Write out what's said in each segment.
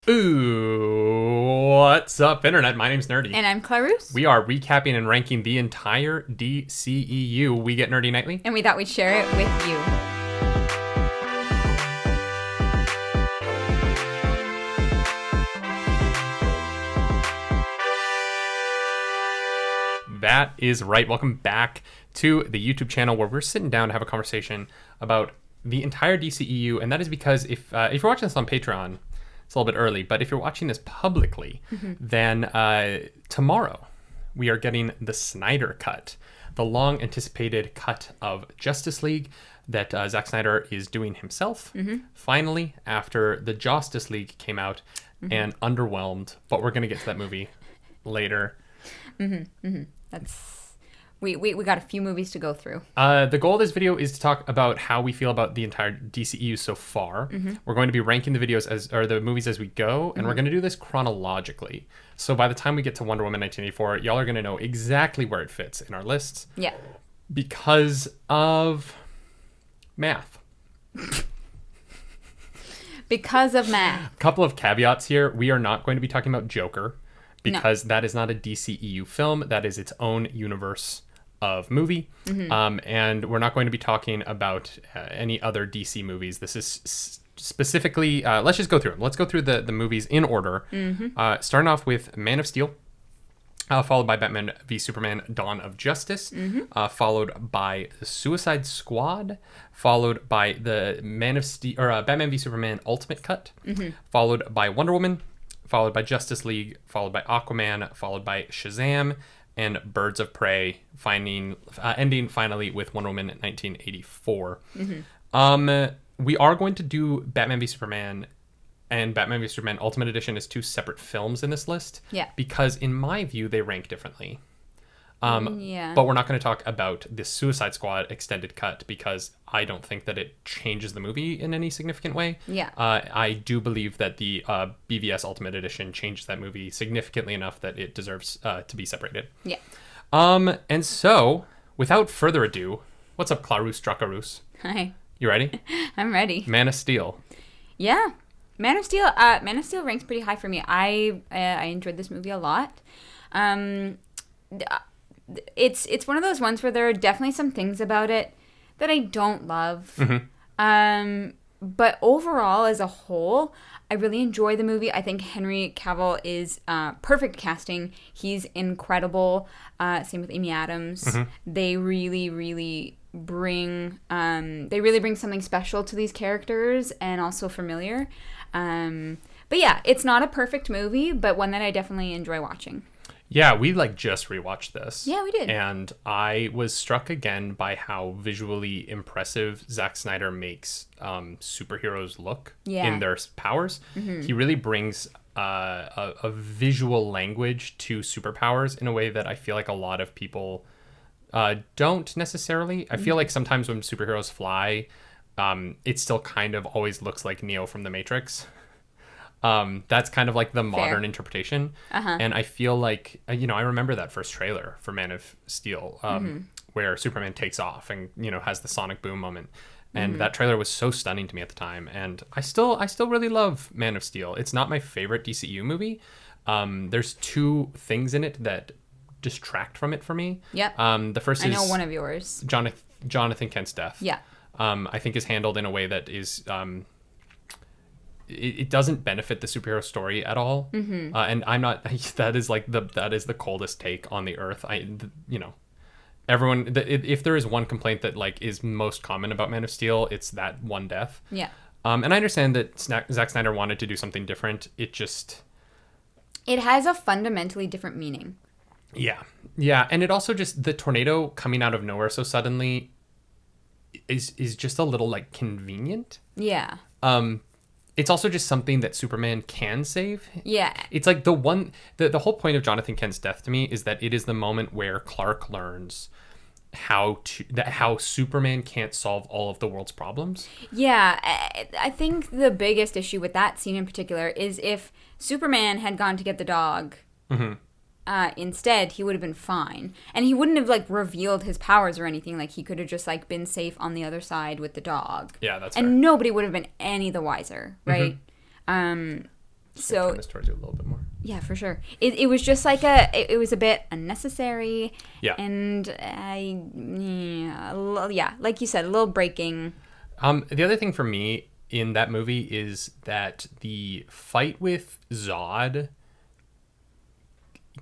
Ooh, what's up, Internet? My name's Nerdy. And I'm Clarus. We are recapping and ranking the entire DCEU. We Get Nerdy Nightly. And we thought we'd share it with you. That is right. Welcome back to the YouTube channel where we're sitting down to have a conversation about the entire DCEU. And that is because if you're watching this on Patreon, it's a little bit early, but if you're watching this publicly, then tomorrow we are getting the Snyder Cut, the long-anticipated cut of Justice League that Zack Snyder is doing himself, finally, after the Justice League came out and underwhelmed. But we're going to get to that movie later. We got a few movies to go through. The goal of this video is to talk about how we feel about the entire DCEU so far. We're going to be ranking the the movies as we go, and we're going to do this chronologically. So by the time we get to Wonder Woman 1984, y'all are going to know exactly where it fits in our lists. Yeah. Because of math. Because of math. Couple of caveats here. We are not going to be talking about Joker because that is not a DCEU film. That is its own universe of movie. And we're not going to be talking about any other DC movies. This is specifically, let's just go through them. Let's go through the movies in order. Starting off with Man of Steel, followed by Batman v Superman Dawn of Justice, followed by The Suicide Squad, followed by the Batman v Superman Ultimate Cut, followed by Wonder Woman, followed by Justice League, followed by Aquaman, followed by Shazam, and Birds of Prey, ending finally with Wonder Woman 1984. We are going to do Batman v Superman and Batman v Superman Ultimate Edition as two separate films in this list. Yeah. Because in my view, they rank differently. But we're not going to talk about the Suicide Squad extended cut because I don't think that it changes the movie in any significant way. Yeah. I do believe that the BVS Ultimate Edition changes that movie significantly enough that it deserves to be separated. Yeah. And so, without further ado, what's up, Clarus Dracarus? Hi. You ready? I'm ready. Man of Steel. Yeah. Man of Steel ranks pretty high for me. I enjoyed this movie a lot. It's one of those ones where there are definitely some things about it that I don't love. But overall, as a whole, I really enjoy the movie. I think Henry Cavill is perfect casting. He's incredible. Same with Amy Adams. They really bring something special to these characters and also familiar. But yeah, it's not a perfect movie, but one that I definitely enjoy watching. Yeah, we just rewatched this. Yeah, we did. And I was struck again by how visually impressive Zack Snyder makes superheroes look in their powers. He really brings a visual language to superpowers in a way that I feel like a lot of people don't necessarily. I feel like sometimes when superheroes fly, it still kind of always looks like Neo from The Matrix. That's kind of like the modern interpretation. And I feel like, I remember that first trailer for Man of Steel, where Superman takes off and, has the sonic boom moment. And that trailer was so stunning to me at the time. And I still really love Man of Steel. It's not my favorite DCEU movie. There's two things in it that distract from it for me. Yep. The first is... I know one of yours. Jonathan Kent's death. Yeah. I think is handled in a way that is... It doesn't benefit the superhero story at all, and I'm not. That is the coldest take on the earth. Everyone. If there is one complaint that is most common about Man of Steel, it's that one death. Yeah. And I understand that Zack Snyder wanted to do something different. It has a fundamentally different meaning. Yeah, and it also just the tornado coming out of nowhere so suddenly is just a little convenient. Yeah. It's also just something that Superman can save. Yeah. It's like the whole point of Jonathan Kent's death to me is that it is the moment where Clark learns how Superman can't solve all of the world's problems. Yeah. I think the biggest issue with that scene in particular is if Superman had gone to get the dog, instead, he would have been fine. And he wouldn't have, revealed his powers or anything. He could have just, been safe on the other side with the dog. Yeah, that's and fair. Nobody would have been any the wiser, right? So turn this towards you a little bit more. Yeah, for sure. It was just like it was a bit unnecessary. Yeah. And like you said, a little breaking. The other thing for me in that movie is that the fight with Zod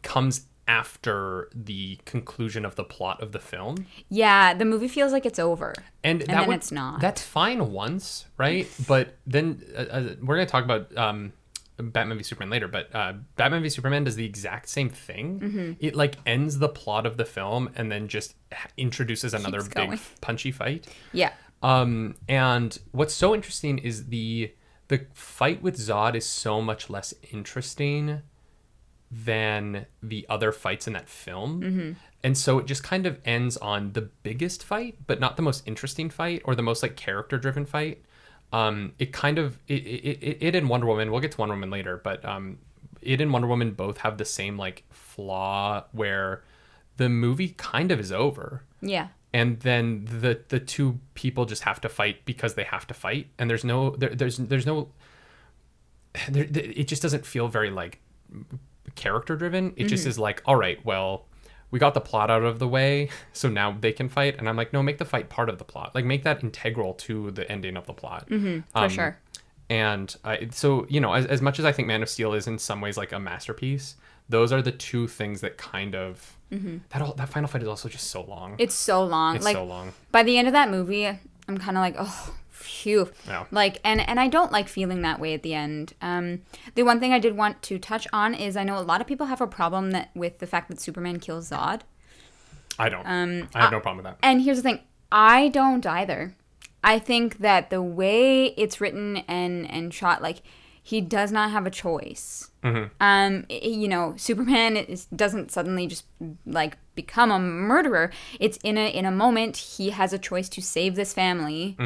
comes after the conclusion of the plot of the film. Yeah, the movie feels like it's over. And then it's not. That's fine once, right? But then we're going to talk about Batman v Superman later, but Batman v Superman does the exact same thing. Mm-hmm. It like ends the plot of the film and then just introduces another big punchy fight. Yeah. And what's so interesting is the fight with Zod is so much less interesting than the other fights in that film. Mm-hmm. And so it just kind of ends on the biggest fight, but not the most interesting fight or the most like character driven fight. It kind of, it and Wonder Woman, we'll get to Wonder Woman later, but it and Wonder Woman both have the same like flaw where the movie kind of is over. Yeah. And then the two people just have to fight because they have to fight. And there's no, it just doesn't feel very like character driven. It just is like, all right, well, we got the plot out of the way, so now they can fight. And I'm like, no, make the fight part of the plot. Like, make that integral to the ending of the plot. For sure. And so, you know, as much as I think Man of Steel is in some ways like a masterpiece, those are the two things that kind of... That final fight is also just so long. It's so long. It's like, so long. By the end of that movie, I'm kind of like, oh, phew. Yeah. Like, and I don't like feeling that way at the end. The one thing I did want to touch on is I know a lot of people have a problem with the fact that Superman kills Zod. I don't. I have no problem with that. And here's the thing. I don't either. I think that the way it's written and shot, like, he does not have a choice. You know, Superman doesn't suddenly just like become a murderer. It's in a moment he has a choice to save this family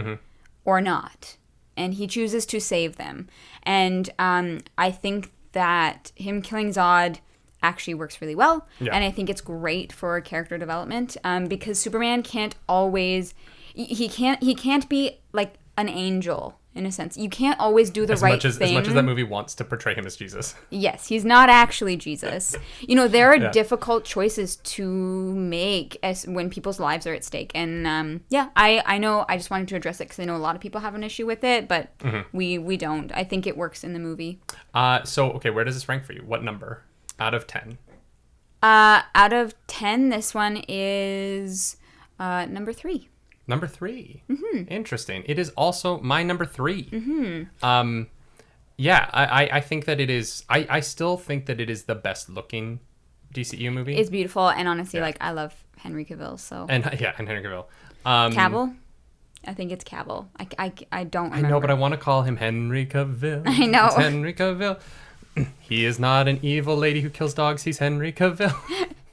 or not, and he chooses to save them. And I think that him killing Zod actually works really well, and I think it's great for character development because Superman can't always he can't be like an angel. In a sense, you can't always do the right thing. As much as that movie wants to portray him as Jesus. Yes, he's not actually Jesus. You know, there are difficult choices to make when people's lives are at stake. And I know. I just wanted to address it because I know a lot of people have an issue with it, but we don't. I think it works in the movie. So okay, where does this rank for you? What number out of 10? Out of 10, this one is number 3. Number 3. Interesting. It is also my number 3. I think that it is. I still think that it is the best looking DCEU movie. It's beautiful, and honestly, like, I love Henry Cavill. So and Henry Cavill. Cavill. I think it's Cavill. I don't remember. I know, but I want to call him Henry Cavill. I know. It's Henry Cavill. He is not an evil lady who kills dogs. He's Henry Cavill.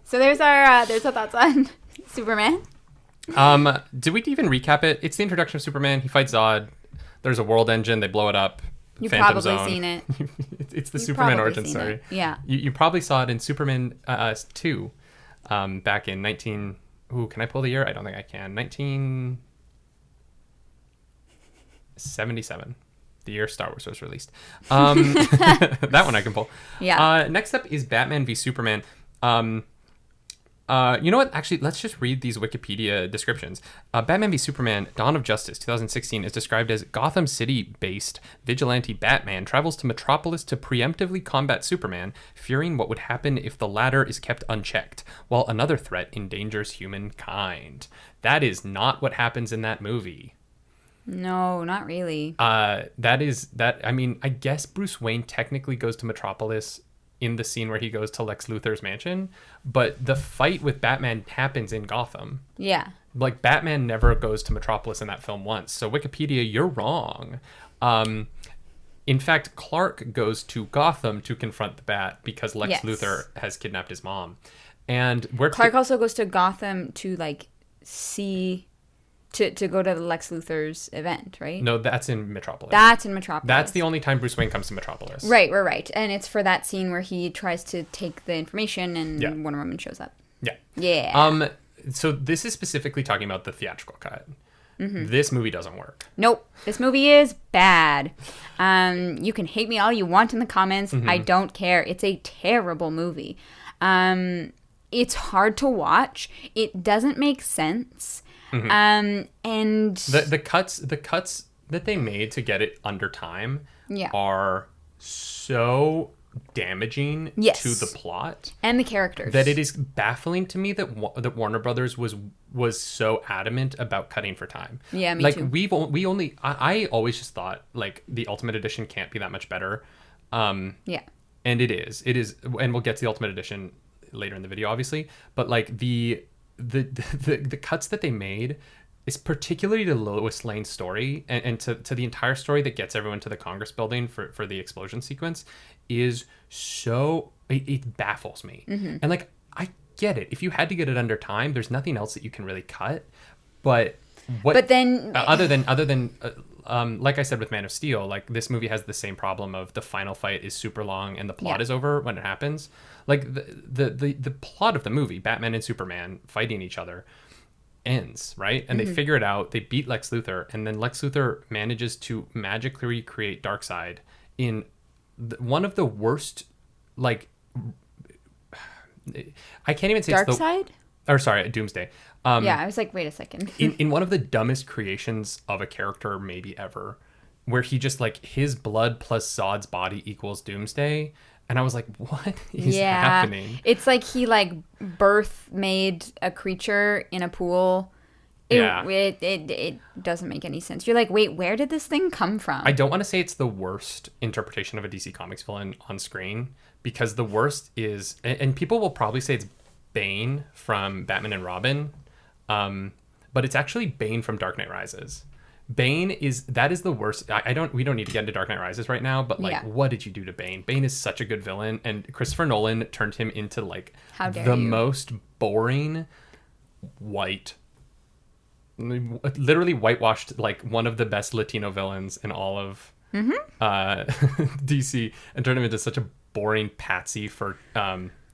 So there's our thoughts on Superman. Did we even recap it? It's the introduction of Superman. He fights Zod. There's a world engine. They blow it up. You've Phantom probably Zone. seen it. It's the Superman origin story. It. Yeah. You probably saw it in Superman 2 back in 19... Ooh, can I pull the year? I don't think I can. 1977. The year Star Wars was released. That one I can pull. Yeah. Next up is Batman v Superman. You know what? Actually, let's just read these Wikipedia descriptions. Batman v Superman, Dawn of Justice, 2016, is described as Gotham City-based vigilante Batman travels to Metropolis to preemptively combat Superman, fearing what would happen if the latter is kept unchecked, while another threat endangers humankind. That is not what happens in that movie. No, not really. I mean, I guess Bruce Wayne technically goes to Metropolis in the scene where he goes to Lex Luthor's mansion, but the fight with Batman happens in Gotham. Yeah. Like, Batman never goes to Metropolis in that film once. So Wikipedia, you're wrong. In fact, Clark goes to Gotham to confront the Bat because Lex Luthor has kidnapped his mom. And Clark also goes to Gotham to like see to go to the Lex Luthor's event, right? No, that's in Metropolis. That's in Metropolis. That's the only time Bruce Wayne comes to Metropolis. Right. And it's for that scene where he tries to take the information and Wonder Woman shows up. Yeah. Yeah. So this is specifically talking about the theatrical cut. This movie doesn't work. Nope. This movie is bad. You can hate me all you want in the comments. I don't care. It's a terrible movie. It's hard to watch. It doesn't make sense. And the cuts that they made to get it under time are so damaging to the plot and the characters that it is baffling to me that Warner Brothers was so adamant about cutting for time. Yeah, me like too. I always just thought like the Ultimate Edition can't be that much better. And it is, and we'll get to the Ultimate Edition later in the video, obviously. But like the cuts that they made is particularly the Lois Lane story and to the entire story that gets everyone to the Congress building for the explosion sequence is so it baffles me. And like I get it, if you had to get it under time, there's nothing else that you can really cut. But then other than like I said with Man of Steel, like this movie has the same problem of the final fight is super long and the plot is over when it happens. Like the plot of the movie, Batman and Superman fighting each other, ends, right? And they figure it out, they beat Lex Luthor, and then Lex Luthor manages to magically recreate Darkseid in one of the worst, like I can't even say Darkseid? Or sorry, Doomsday. I was like, wait a second. in one of the dumbest creations of a character maybe ever, where he just like his blood plus Zod's body equals Doomsday. And I was like, what is happening? It's like he like made a creature in a pool. It doesn't make any sense. You're like, wait, where did this thing come from? I don't want to say it's the worst interpretation of a DC Comics villain on screen, because the worst is, and people will probably say it's Bane from Batman and Robin, but it's actually Bane from Dark Knight Rises. Bane is the worst. We don't need to get into Dark Knight Rises right now, but like, what did you do to Bane? Bane is such a good villain, and Christopher Nolan turned him into like most boring white, literally whitewashed like one of the best Latino villains in all of DC, and turned him into such a boring patsy for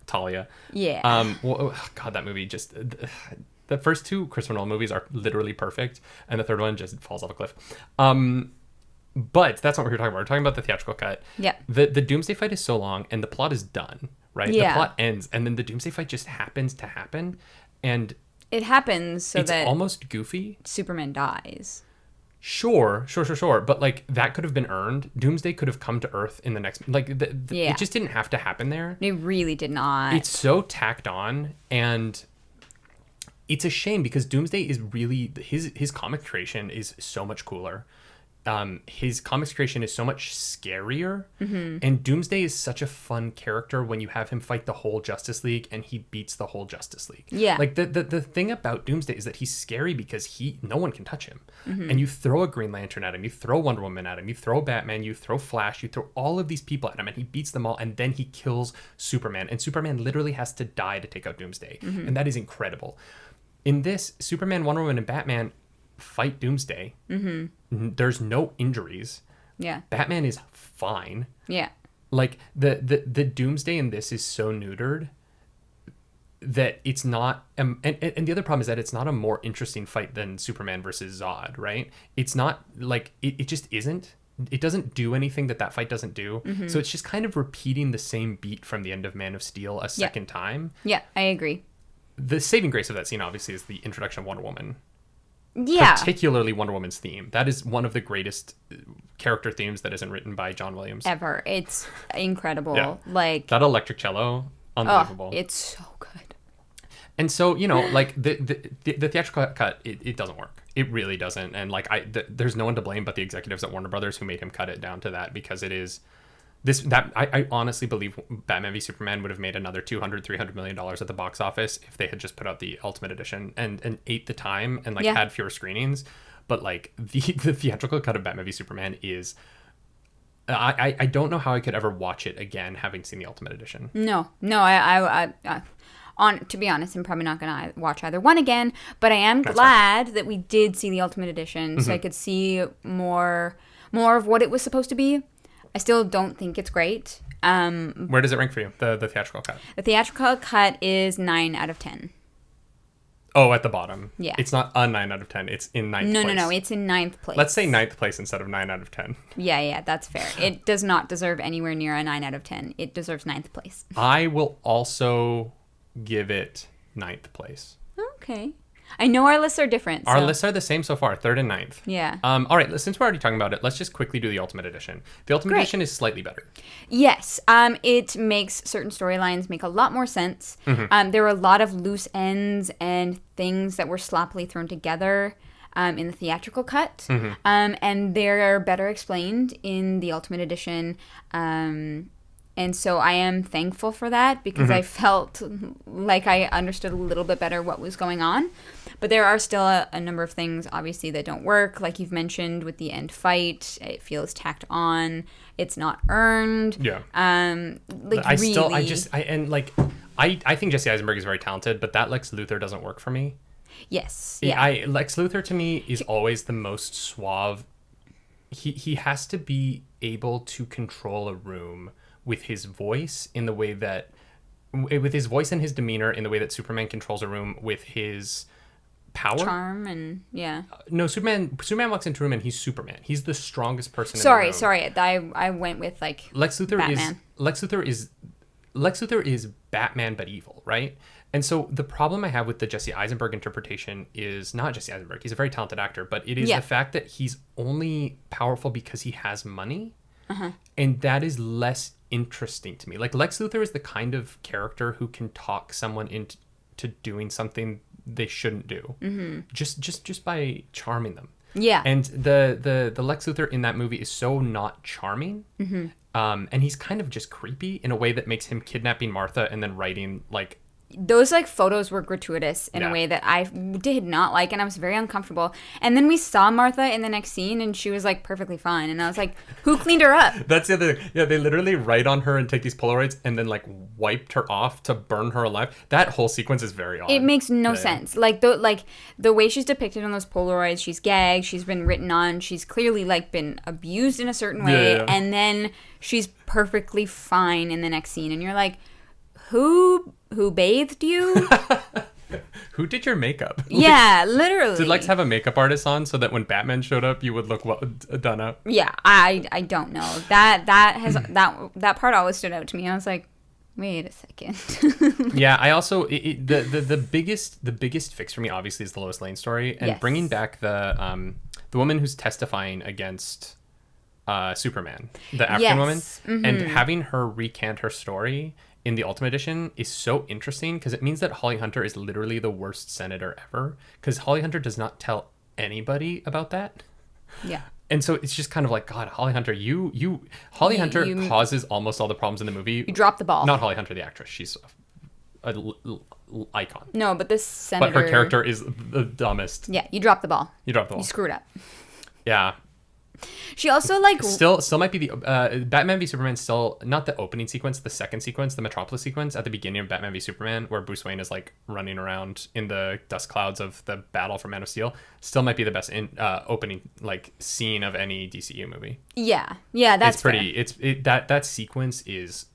Talia. God, that movie just. The first two Christopher Nolan movies are literally perfect, and the third one just falls off a cliff. But that's not what we're talking about. We're talking about the theatrical cut. Yeah. The Doomsday fight is so long, and the plot is done, right? The plot ends, and then the Doomsday fight just happens to happen, and it happens so it's that almost goofy. Superman dies. Sure. But like that could have been earned. Doomsday could have come to Earth in the next. Like it just didn't have to happen there. It really did not. It's so tacked on, and it's a shame because Doomsday is really his comic creation is so much cooler. His comics creation is so much scarier, and Doomsday is such a fun character when you have him fight the whole Justice League and he beats the whole Justice League. Yeah, like the thing about Doomsday is that he's scary because no one can touch him, and you throw a Green Lantern at him, you throw Wonder Woman at him, you throw Batman, you throw Flash, you throw all of these people at him, and he beats them all, and then he kills Superman, and Superman literally has to die to take out Doomsday, and that is incredible. In this, Superman, Wonder Woman, and Batman fight Doomsday. There's no injuries. Yeah. Batman is fine. Yeah. Like the Doomsday in this is so neutered that it's not. And the other problem is that it's not a more interesting fight than Superman versus Zod, right? It's not like it just isn't. It doesn't do anything that fight doesn't do. So it's just kind of repeating the same beat from the end of Man of Steel a second time. Yeah, I agree. The saving grace of that scene, obviously, is the introduction of Wonder Woman. Yeah. Particularly Wonder Woman's theme. That is one of the greatest character themes that isn't written by John Williams. Ever. It's incredible. Like that electric cello, unbelievable. Oh, it's so good. And so, like the theatrical cut, it doesn't work. It really doesn't. And like there's no one to blame but the executives at Warner Brothers who made him cut it down to that, because it is I honestly believe Batman v Superman would have made another $200-300 million at the box office if they had just put out the Ultimate Edition and ate the time and like had fewer screenings. But like the theatrical cut of Batman v Superman is, I don't know how I could ever watch it again having seen the Ultimate Edition. No, I to be honest, I'm probably not gonna watch either one again. But I am glad that we did see the Ultimate Edition, so I could see more of what it was supposed to be. I still don't think it's great. Where does it rank for you, the theatrical cut? The theatrical cut is 9 out of 10. Oh, at the bottom. Yeah. It's not a 9 out of 10. It's in ninth place. No. It's in 9th place. Let's say 9th place instead of 9 out of 10. Yeah, that's fair. It does not deserve anywhere near a 9 out of 10. It deserves 9th place. I will also give it 9th place. Okay. I know our lists are different. Our lists are the same so far, 3rd and 9th. Yeah. All right, since we're already talking about it, let's just quickly do the Ultimate Edition. The Ultimate Edition is slightly better. Yes. It makes certain storylines make a lot more sense. There were a lot of loose ends and things that were sloppily thrown together in the theatrical cut. And they're better explained in the Ultimate Edition. And so I am thankful for that because I felt like I understood a little bit better what was going on. But there are still a number of things, obviously, that don't work. Like you've mentioned with the end fight, it feels tacked on. It's not earned. Yeah. I think Jesse Eisenberg is very talented, but that Lex Luthor doesn't work for me. Yes. Yeah. Lex Luthor to me is always the most suave. He has to be able to control a room with his voice in the way that, with his voice and his demeanor in the way that Superman controls a room with his power. Charm and, yeah. No, Superman walks into a room and he's Superman. He's the strongest person in the room. Sorry. I went with, like, Lex Luthor Batman. Lex Luthor is Batman but evil, right? And so the problem I have with the Jesse Eisenberg interpretation is not Jesse Eisenberg. He's a very talented actor, but it is the fact that he's only powerful because he has money. And that is less interesting to me. Like, Lex Luthor is the kind of character who can talk someone into doing something they shouldn't do, just by charming them. Yeah. And the Lex Luthor in that movie is so not charming, and he's kind of just creepy in a way that makes him kidnapping Martha and then writing, like, those, like, photos were gratuitous in a way that I did not like, and I was very uncomfortable. And then we saw Martha in the next scene, and she was, like, perfectly fine. And I was like, who cleaned her up? That's the other thing. Yeah, they literally write on her and take these Polaroids and then, like, wiped her off to burn her alive. That whole sequence is very odd. It makes no sense. Like, the way she's depicted on those Polaroids, she's gagged, she's been written on, she's clearly, like, been abused in a certain way, and then she's perfectly fine in the next scene. And you're like, who bathed you? Who did your makeup? Yeah, literally. Did Lex have a makeup artist on so that when Batman showed up, you would look well done up? Yeah, I don't know. That part always stood out to me. I was like, wait a second. Yeah, I also the biggest fix for me obviously is the Lois Lane story and bringing back the woman who's testifying against Superman, the African woman, and having her recant her story in the Ultimate Edition is so interesting because it means that Holly Hunter is literally the worst senator ever, because Holly Hunter does not tell anybody about that. Yeah. And so it's just kind of like, God, Holly Hunter, Holly Hunter causes almost all the problems in the movie. You dropped the ball. Not Holly Hunter, the actress. She's a icon. No, but this senator... But her character is the dumbest. Yeah, you dropped the ball. You dropped the ball. You screwed up. Yeah. She also, like... Still might be the... Batman v Superman still... Not the opening sequence, the second sequence, the Metropolis sequence at the beginning of Batman v Superman, where Bruce Wayne is, like, running around in the dust clouds of the battle for Man of Steel, still might be the best opening, like, scene of any DCEU movie. Yeah. Yeah, that's pretty... Fair. That sequence is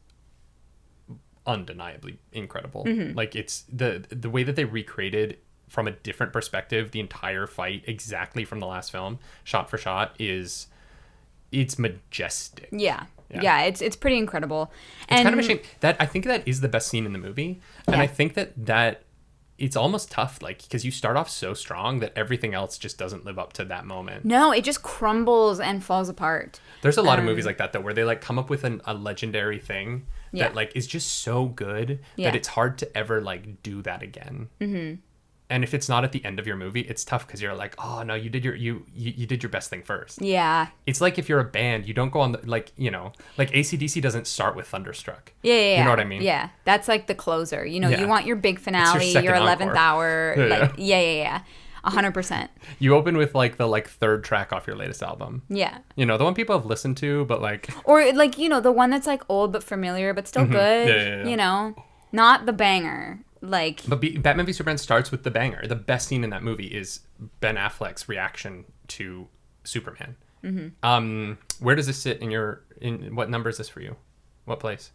undeniably incredible. Like, it's... The way that they recreated... from a different perspective, the entire fight exactly from the last film, shot for shot, it's majestic. Yeah, it's pretty incredible. It's kind of a shame that I think that is the best scene in the movie, and I think that it's almost tough, like, because you start off so strong that everything else just doesn't live up to that moment. No, it just crumbles and falls apart. There's a lot of movies like that though, where they, like, come up with a legendary thing that, like, is just so good that it's hard to ever, like, do that again. And if it's not at the end of your movie, it's tough because you're like, oh no, you did your best thing first. Yeah. It's like if you're a band, you don't go on the, like, you know, like AC/DC doesn't start with Thunderstruck. Yeah. You know what I mean? Yeah. That's like the closer. You know, you want your big finale, your 11th hour. Like, yeah. 100%. You open with, like, the, like, third track off your latest album. Yeah. You know, the one people have listened to, but, like... Or, like, you know, the one that's, like, old but familiar, but still good. Yeah. You know? Not the banger. Like, but Batman v Superman starts with the banger. The best scene in that movie is Ben Affleck's reaction to Superman. Where does this sit in what number is this for you? What place?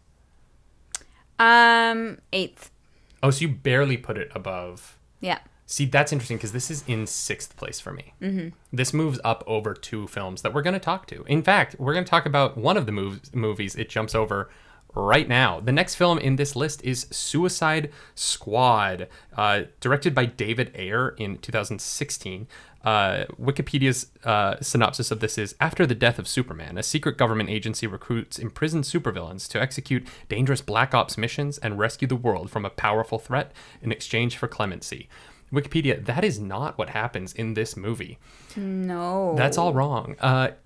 8th. Oh, so you barely put it above. Yeah. See, that's interesting because this is in 6th place for me. Mm-hmm. This moves up over 2 films that we're going to talk to. In fact, we're going to talk about one of the movies it jumps over right now. The next film in this list is Suicide Squad, directed by David Ayer in 2016. Wikipedia's synopsis of this is: after the death of Superman, a secret government agency recruits imprisoned supervillains to execute dangerous Black Ops missions and rescue the world from a powerful threat in exchange for clemency. Wikipedia, that is not what happens in this movie. No. That's all wrong.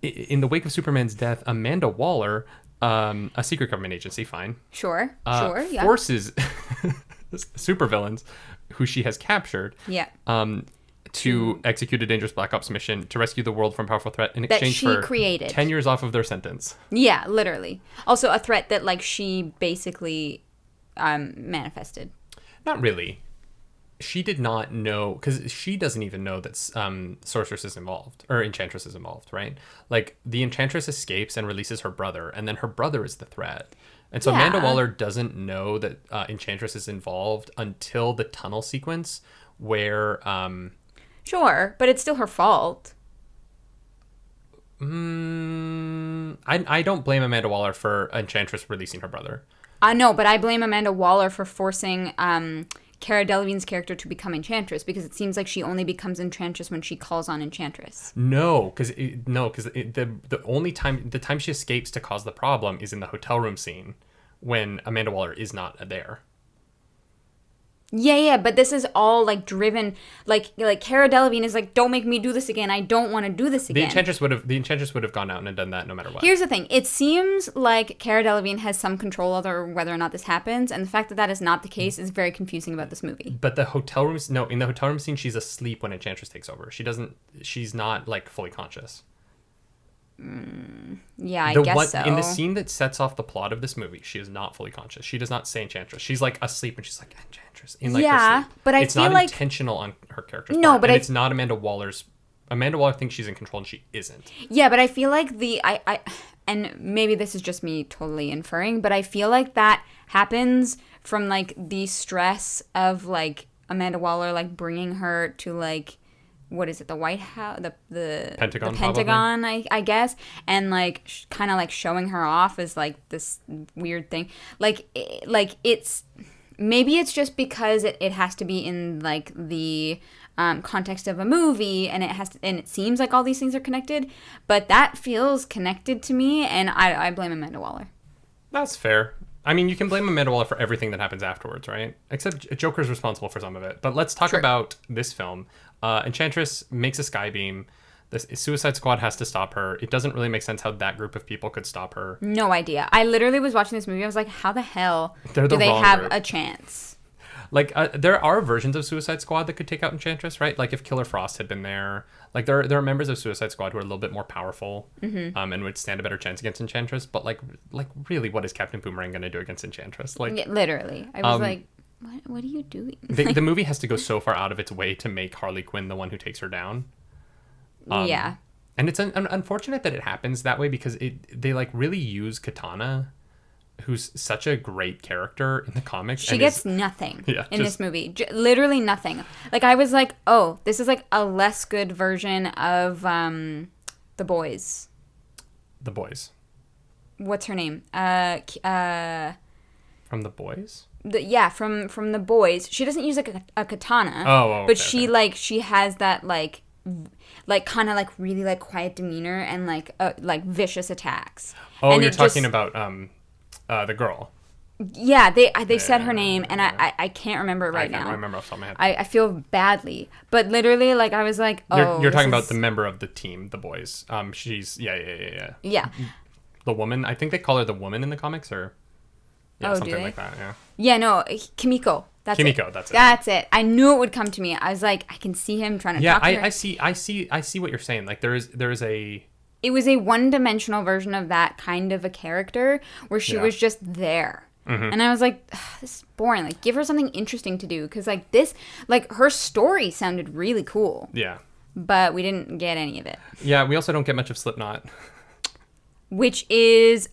In the wake of Superman's death, Amanda Waller, a secret government agency, fine. Sure, yeah. Forces supervillains who she has captured. Yeah. To execute a dangerous Black Ops mission to rescue the world from a powerful threat in exchange for created. 10 years off of their sentence. Yeah, literally. Also a threat that, like, she basically manifested. Not really. She did not know, because she doesn't even know that Sorceress is involved, or Enchantress is involved, right? Like, the Enchantress escapes and releases her brother, and then her brother is the threat. And so Amanda Waller doesn't know that Enchantress is involved until the tunnel sequence where... Sure, but it's still her fault. I don't blame Amanda Waller for Enchantress releasing her brother. No, but I blame Amanda Waller for forcing Cara Delevingne's character to become Enchantress, because it seems like she only becomes Enchantress when she calls on Enchantress. No, because the only time she escapes to cause the problem is in the hotel room scene when Amanda Waller is not there. Yeah, but this is all, like, driven, like Cara Delevingne is like, don't make me do this again. I don't want to do this again. The Enchantress would have gone out and done that no matter what. Here's the thing. It seems like Cara Delevingne has some control over whether or not this happens, and the fact that that is not the case is very confusing about this movie. But in the hotel room scene, she's asleep when Enchantress takes over. She's not, like, fully conscious. Yeah, I guess so. In the scene that sets off the plot of this movie, she is not fully conscious. She does not say Enchantress. She's, like, asleep and she's like, Enchantress. In, like, her sleep. But it's not intentional on her character's part. But it's not Amanda Waller's. Amanda Waller thinks she's in control and she isn't. Yeah, but I feel like and maybe this is just me totally inferring, but I feel like that happens from, like, the stress of, like, Amanda Waller, like, bringing her to, like, what is it, the White House, the Pentagon, the Pentagon, I guess, and, like, kind of, like, showing her off as, like, this weird thing, like it's maybe it's just because it has to be in, like, the context of a movie, and it seems like all these things are connected, but that feels connected to me, and I blame Amanda Waller. That's fair. I mean, you can blame Amanda Waller for everything that happens afterwards, right? Except Joker's responsible for some of it. But let's talk about this film. Enchantress makes a skybeam. The Suicide Squad has to stop her. It doesn't really make sense how that group of people could stop her. No idea. I literally was watching this movie. I was like, how the hell do they have a chance? Like, there are versions of Suicide Squad that could take out Enchantress, right? Like, if Killer Frost had been there. Like, there are members of Suicide Squad who are a little bit more powerful, and would stand a better chance against Enchantress. But, like really, what is Captain Boomerang going to do against Enchantress? Like, yeah, literally. I was like, what are you doing? The movie has to go so far out of its way to make Harley Quinn the one who takes her down. Yeah. And it's unfortunate that it happens that way, because they, like, really use Katana, who's such a great character in the comics. She gets nothing in this movie. Literally nothing. Like, I was like, oh, this is, like, a less good version of The Boys. The Boys. What's her name? From The Boys? From The Boys. She doesn't use, like, a katana. Okay, but she has that, like kind of, like, really, like, quiet demeanor and, like vicious attacks. Oh, and you're talking about the girl. Yeah, they said her name, and I can't remember it right now. I can't remember off the top of my head. I feel badly, but literally, like, I was like, oh, you're talking about the member of the team, The Boys. She's yeah. The woman. I think they call her the woman in the comics, or something like that. Yeah. Yeah, no, Kimiko. That's it. I knew it would come to me. I was like, I can see him trying to talk to her. I see what you're saying. Like, there is a. It was a one-dimensional version of that kind of a character where she was just there. Mm-hmm. And I was like, this is boring. Like, give her something interesting to do. Because, like, her story sounded really cool. Yeah. But we didn't get any of it. Yeah, we also don't get much of Slipknot. Which is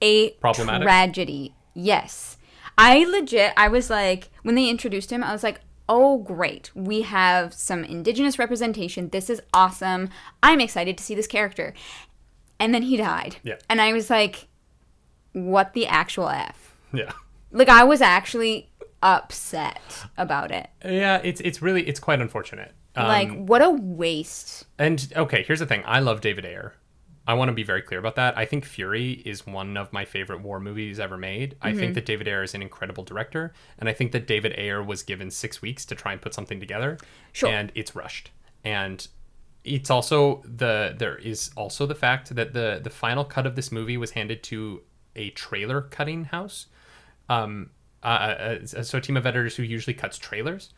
a tragedy. Yes. I was like, when they introduced him, I was like, oh, great, we have some Indigenous representation. This is awesome. I'm excited to see this character. And then he died. Yeah. And I was like, what the actual F? Yeah. Like, I was actually upset about it. Yeah, it's quite unfortunate. Like, what a waste. And, okay, here's the thing. I love David Ayer. I want to be very clear about that. I think Fury is one of my favorite war movies ever made. I think that David Ayer is an incredible director, and I think that David Ayer was given 6 weeks to try and put something together, and it's rushed. And it's also there is also the fact that the final cut of this movie was handed to a trailer cutting house, so a team of editors who usually cuts trailers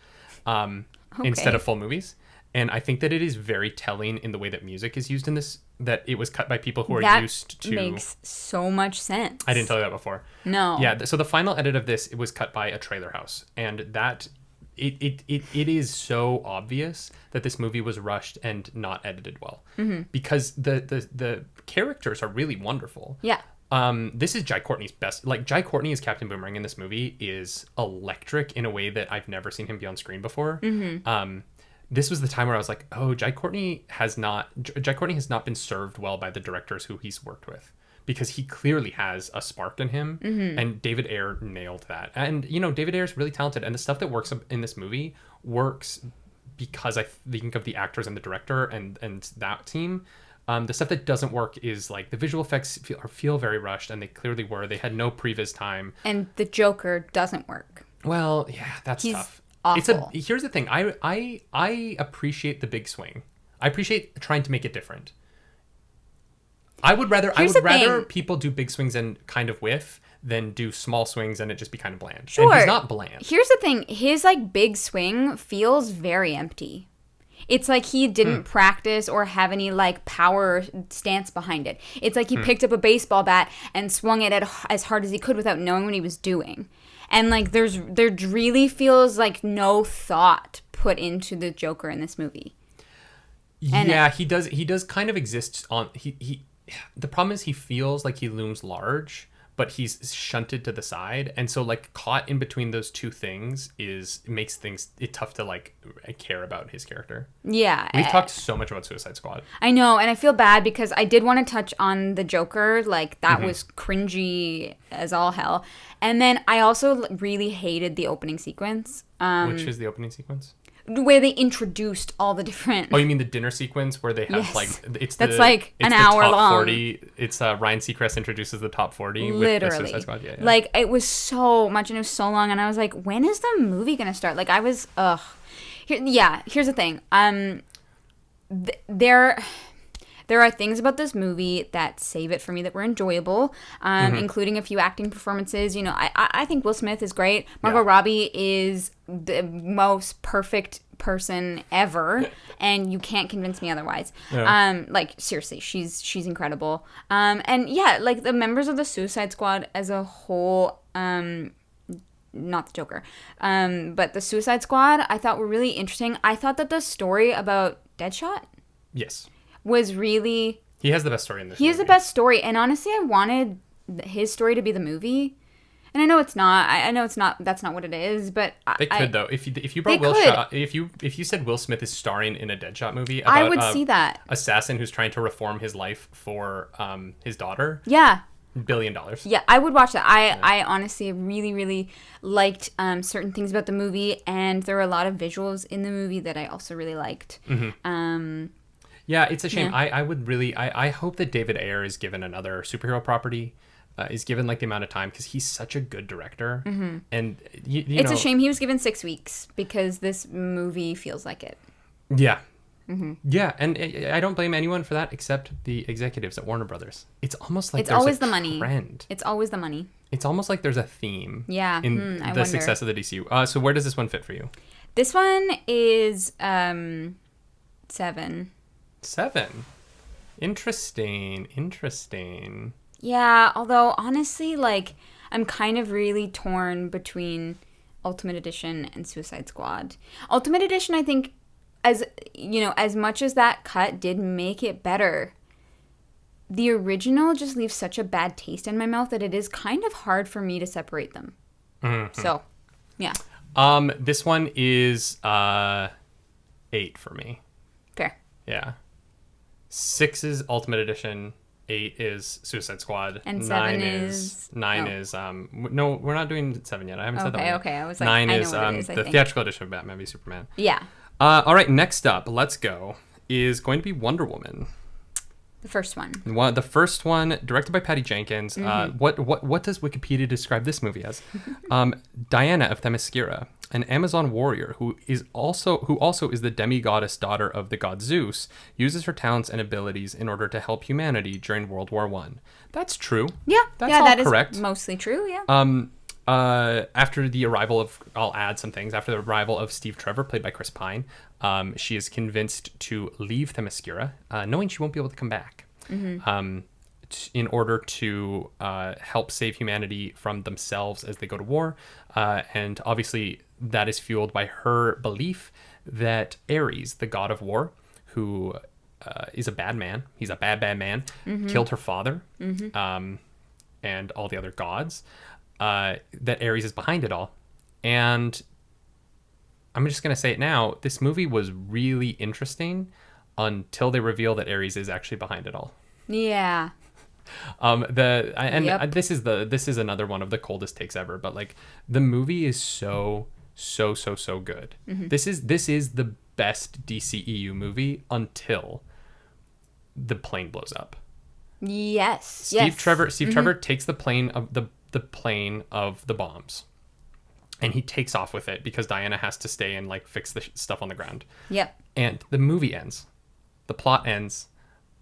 instead of full movies. And I think that it is very telling in the way that music is used in this, that it was cut by people who are used to... That makes so much sense. I didn't tell you that before. No. Yeah, so the final edit of this, it was cut by a trailer house. And that, it is so obvious that this movie was rushed and not edited well. Because the characters are really wonderful. Yeah. This is Jai Courtney's best. Like, Jai Courtney as Captain Boomerang in this movie is electric in a way that I've never seen him be on screen before. This was the time where I was like, oh, Jai Courtney has not been served well by the directors who he's worked with, because he clearly has a spark in him, and David Ayer nailed that. And, you know, David Ayer is really talented, and the stuff that works in this movie works because I think of the actors and the director and that team. The stuff that doesn't work is, like, the visual effects feel very rushed, and they clearly were. They had no previs time. And the Joker doesn't work. Well, yeah, that's tough. Awful. Here's the thing. I appreciate the big swing. I appreciate trying to make it different. I would rather people do big swings and kind of whiff than do small swings and it just be kind of bland. Sure. And he's not bland. Here's the thing. His, like, big swing feels very empty. It's like he didn't practice or have any, like, power stance behind it. It's like he picked up a baseball bat and swung it as hard as he could without knowing what he was doing. And, like, there really feels like no thought put into the Joker in this movie. And yeah, he does kind of exist on the problem is he feels like he looms large, but he's shunted to the side, and so, like, caught in between those two things makes it tough to, like, care about his character. Yeah. We've talked so much about Suicide Squad. I know, and I feel bad because I did want to touch on the Joker. Like, that was cringy as all hell. And then I also really hated the opening sequence. Which is the opening sequence? Where they introduced all the different... Oh, you mean the dinner sequence where they have, like... It's an hour top long. 40. It's Ryan Seacrest introduces the top 40 with the Suicide Squad. Yeah. Like, it was so much and it was so long, and I was like, when is the movie gonna start? Like, I was... Ugh. Here's the thing. There are things about this movie that save it for me that were enjoyable, including a few acting performances. You know, I think Will Smith is great. Margot Robbie is the most perfect person ever, and you can't convince me otherwise. Yeah. Like, seriously, she's incredible. And yeah, like, the members of the Suicide Squad as a whole, not the Joker, but the Suicide Squad, I thought were really interesting. I thought that the story about Deadshot, yes, was really... He has the best story in this movie. He has the best story, and honestly, I wanted his story to be the movie. And I know it's not. I know it's not. That's not what it is. But they could, though. If you brought if you said Will Smith is starring in a Deadshot movie about I would see that assassin who's trying to reform his life for his daughter. Yeah. $1 billion. Yeah, I would watch that. I honestly really, really liked certain things about the movie, and there were a lot of visuals in the movie that I also really liked. Yeah, it's a shame. Yeah. I would really... I hope that David Ayer is given another superhero property, is given, like, the amount of time, because he's such a good director. And, it's a shame he was given 6 weeks, because this movie feels like it. Yeah. Yeah, and I don't blame anyone for that except the executives at Warner Brothers. It's almost like it's always the money. Trend. It's always the money. It's almost like there's a theme in the wonder. Success of the DCU. So where does this one fit for you? This one is 7. 7. Interesting. Yeah, although honestly, like, I'm kind of really torn between Ultimate Edition and Suicide Squad. Ultimate Edition, I think, as much as that cut did make it better, the original just leaves such a bad taste in my mouth that it is kind of hard for me to separate them. So, yeah. This one is 8 for me. Fair. Yeah. 6 is Ultimate Edition. 8 is Suicide Squad. And 7 is... 9 is... No, we're not doing 7 yet. I haven't said that one. Okay. I was like, 9 I know is what it is, the theatrical edition of Batman v Superman. Yeah. All right, next up, let's go, is going to be Wonder Woman. The first one. The first one, directed by Patty Jenkins. What does Wikipedia describe this movie as? Diana of Themyscira, an Amazon warrior who also is the demigoddess daughter of the god Zeus, uses her talents and abilities in order to help humanity during World War I. That's true. Yeah, that's all correct. Is mostly true. Yeah. After the arrival of, I'll add some things. After the arrival of Steve Trevor, played by Chris Pine, she is convinced to leave Themyscira, knowing she won't be able to come back, in order to help save humanity from themselves as they go to war. And obviously, that is fueled by her belief that Ares, the god of war, who is a bad man, he's a bad man, killed her father, and all the other gods. That Ares is behind it all. And I'm just going to say it now. This movie was really interesting until they reveal that Ares is actually behind it all. Yeah. This is another one of the coldest takes ever, but like the movie is so good. This is the best DCEU movie until the plane blows up. Yes. Steve Trevor takes the plane of the plane of the bombs, and he takes off with it because Diana has to stay and like fix the stuff on the ground. Yep. And the movie ends, the plot ends,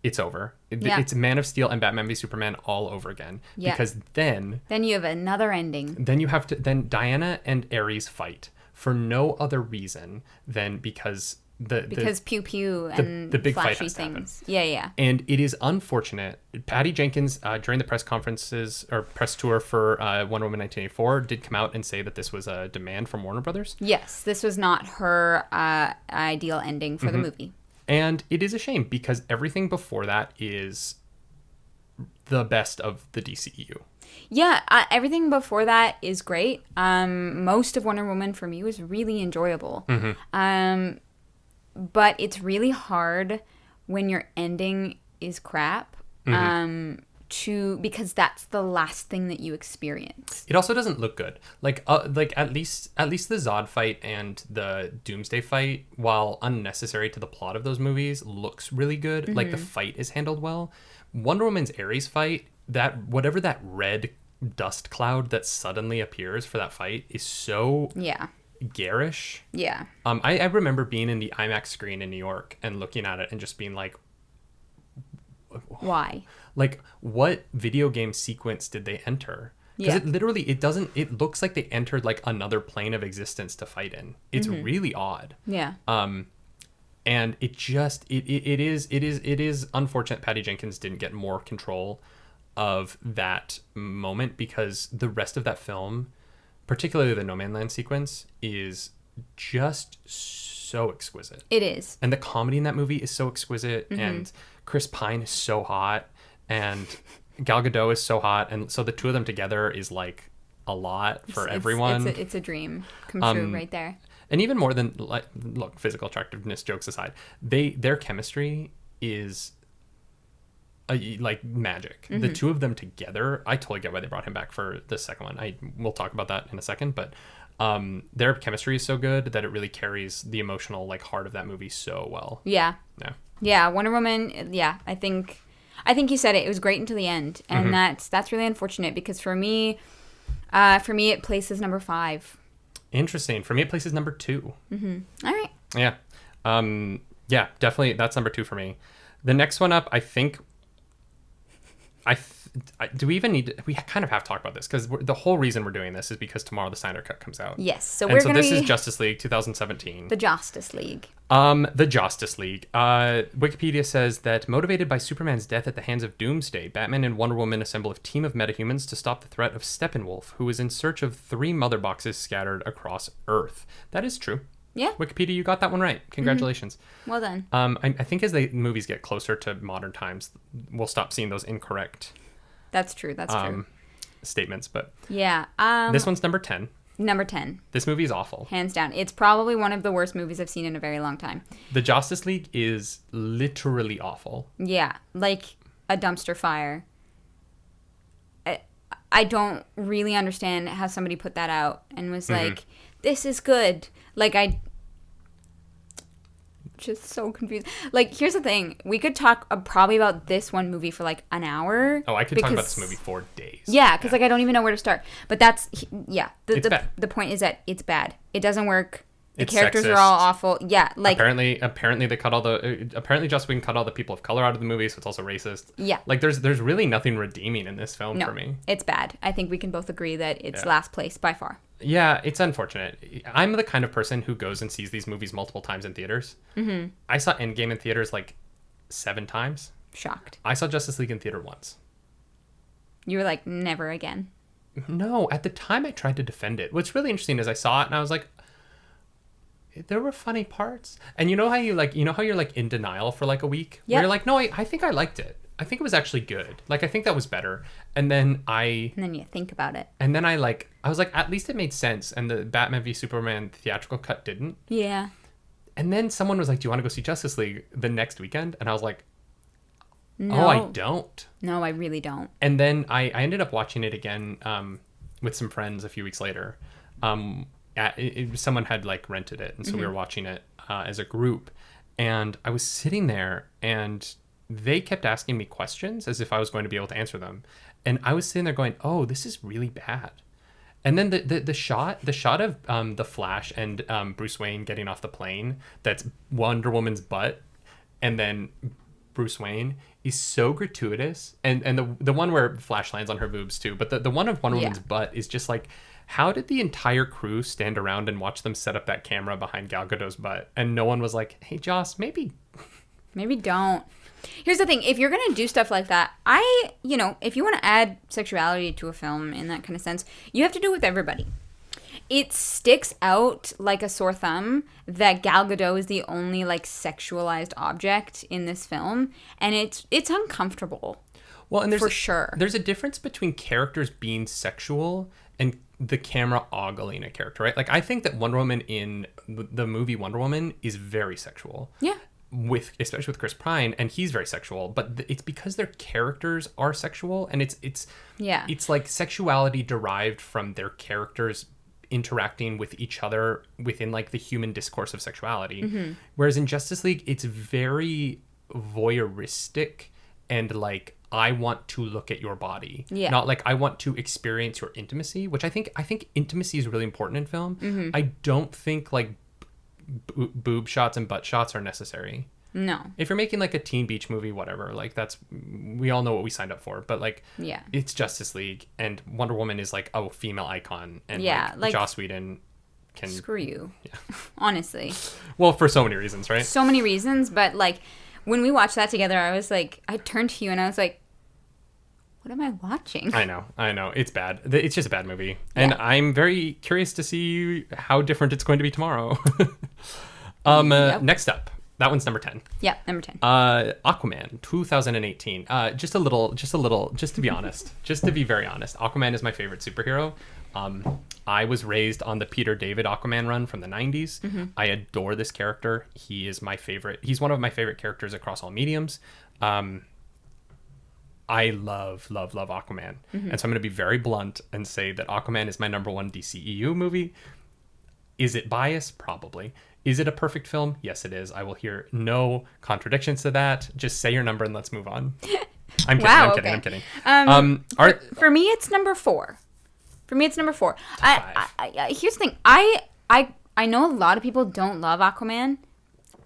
it's over. It's Man of Steel and Batman v Superman all over again. Yeah. Because then you have another ending. Then Diana and Ares fight for no other reason than because pew pew and the big flashy fight things. Yeah. And it is unfortunate. Patty Jenkins, during the press conferences or press tour for Wonder Woman 1984, did come out and say that this was a demand from Warner Brothers. Yes, this was not her ideal ending for the movie. And it is a shame because everything before that is the best of the DCEU. Yeah, everything before that is great. Most of Wonder Woman for me was really enjoyable. But it's really hard when your ending is crap, because that's the last thing that you experience. It also doesn't look good. Like at least the Zod fight and the Doomsday fight, while unnecessary to the plot of those movies, looks really good. Like the fight is handled well. Wonder Woman's Ares fight, that whatever that red dust cloud that suddenly appears for that fight is so garish. Yeah. I remember being in the IMAX screen in New York and looking at it and just being like, why? Like, what video game sequence did they enter? Because it looks like they entered like another plane of existence to fight in. It's really odd. Yeah. And it is unfortunate Patty Jenkins didn't get more control of that moment, because the rest of that film, particularly the No Man Land sequence, is just so exquisite. It is. And the comedy in that movie is so exquisite, and Chris Pine is so hot, and Gal Gadot is so hot, and so the two of them together is like a lot for everyone. It's a dream come true right there. And even more than look, physical attractiveness, jokes aside, their chemistry is like magic. The two of them together, I totally get why they brought him back for the second one. We'll talk about that in a second, but their chemistry is so good that it really carries the emotional like heart of that movie so well. Yeah. Wonder Woman. Yeah, I think you said it. It was great until the end, and that's really unfortunate, because for me it places number 5. Interesting. For me, it places number 2. All right. Yeah. Yeah, definitely. That's number 2 for me. The next one up, I think. Do we even need to, we kind of have to talk about this, because the whole reason we're doing this is because tomorrow the Snyder Cut comes out. Yes. So this is Justice League 2017. The Justice League. The Justice League. Wikipedia says that motivated by Superman's death at the hands of Doomsday, Batman and Wonder Woman assemble a team of metahumans to stop the threat of Steppenwolf, who is in search of 3 mother boxes scattered across Earth. That is true. Yeah. Wikipedia, you got that one right. Congratulations. Well done. I think as the movies get closer to modern times, we'll stop seeing those incorrect. That's true. That's true. Statements, but yeah. This one's number 10. Number 10. This movie is awful. Hands down. It's probably one of the worst movies I've seen in a very long time. The Justice League is literally awful. Yeah, like a dumpster fire. I don't really understand how somebody put that out and was like, this is good. Like, just so confused. Like, here's the thing. We could talk probably about this one movie for like an hour. Oh, I could talk about this movie for days. Yeah, because like I don't even know where to start. But that's, It's bad. The point is that it's bad. It doesn't work. The It's characters sexist. are all awful. Yeah, like apparently they cut all the apparently Joss Whedon cut all the people of color out of the movie, so it's also racist. Yeah. Like there's really nothing redeeming in this film no, for me. it's bad. I think we can both agree that it's last place by far. Yeah, it's unfortunate. I'm the kind of person who goes and sees these movies multiple times in theaters. Mm-hmm. I saw Endgame in theaters like 7 times. Shocked. I saw Justice League in theater once. You were like, never again. No, at the time I tried to defend it. What's really interesting is I saw it and I was like, there were funny parts. And you know how you're like in denial for like a week? Yeah. Where you're like, no, I think I liked it. I think it was actually good. Like, I think that was better. And then And then you think about it. And then I was like, at least it made sense. And the Batman v Superman theatrical cut didn't. Yeah. And then someone was like, do you want to go see Justice League the next weekend? And I was like, No. oh, I don't. No, I really don't. And then I ended up watching it again with some friends a few weeks later. Someone had like rented it, and so we were watching it as a group, and I was sitting there and they kept asking me questions as if I was going to be able to answer them, and I was sitting there going, oh, this is really bad. And then the shot of the Flash and Bruce Wayne getting off the plane, that's Wonder Woman's butt, and then Bruce Wayne, is so gratuitous, and the one where Flash lands on her boobs too, but the one of Wonder Woman's butt is just like, how did the entire crew stand around and watch them set up that camera behind Gal Gadot's butt? And no one was like, hey, Joss, maybe don't. Here's the thing. If you're going to do stuff like that, if you want to add sexuality to a film in that kind of sense, you have to do it with everybody. It sticks out like a sore thumb that Gal Gadot is the only like sexualized object in this film. And it's uncomfortable. Well, and for sure. There's a difference between characters being sexual and the camera ogling a character, right? Like, I think that Wonder Woman in the movie Wonder Woman is very sexual. Yeah. Especially with Chris Pine, and he's very sexual, but it's because their characters are sexual, and it's like sexuality derived from their characters interacting with each other within like the human discourse of sexuality. Mm-hmm. Whereas in Justice League, it's very voyeuristic and like, I want to look at your body. Yeah. Not like I want to experience your intimacy, which I think intimacy is really important in film. Mm-hmm. I don't think like boob shots and butt shots are necessary. No. If you're making like a teen beach movie, whatever, like we all know what we signed up for, but like, it's Justice League, and Wonder Woman is like a female icon, and like Joss Whedon can screw you. Yeah. Honestly. Well, for so many reasons, right? So many reasons, but like when we watched that together, I was like, I turned to you and I was like, what am I watching? I know. It's bad. It's just a bad movie. And I'm very curious to see how different it's going to be tomorrow. Next up, that one's number 10. Yeah, number 10. Aquaman, 2018. Just to be honest, just to be very honest, Aquaman is my favorite superhero. I was raised on the Peter David Aquaman run from the 90s. Mm-hmm. I adore this character. He is my favorite. He's one of my favorite characters across all mediums. I love Aquaman. Mm-hmm. And so I'm going to be very blunt and say that Aquaman is my number 1 DCEU movie. Is it biased? Probably. Is it a perfect film? Yes, it is. I will hear no contradictions to that. Just say your number and let's move on. I'm kidding. For me, it's number 4. Here's the thing. I know a lot of people don't love Aquaman.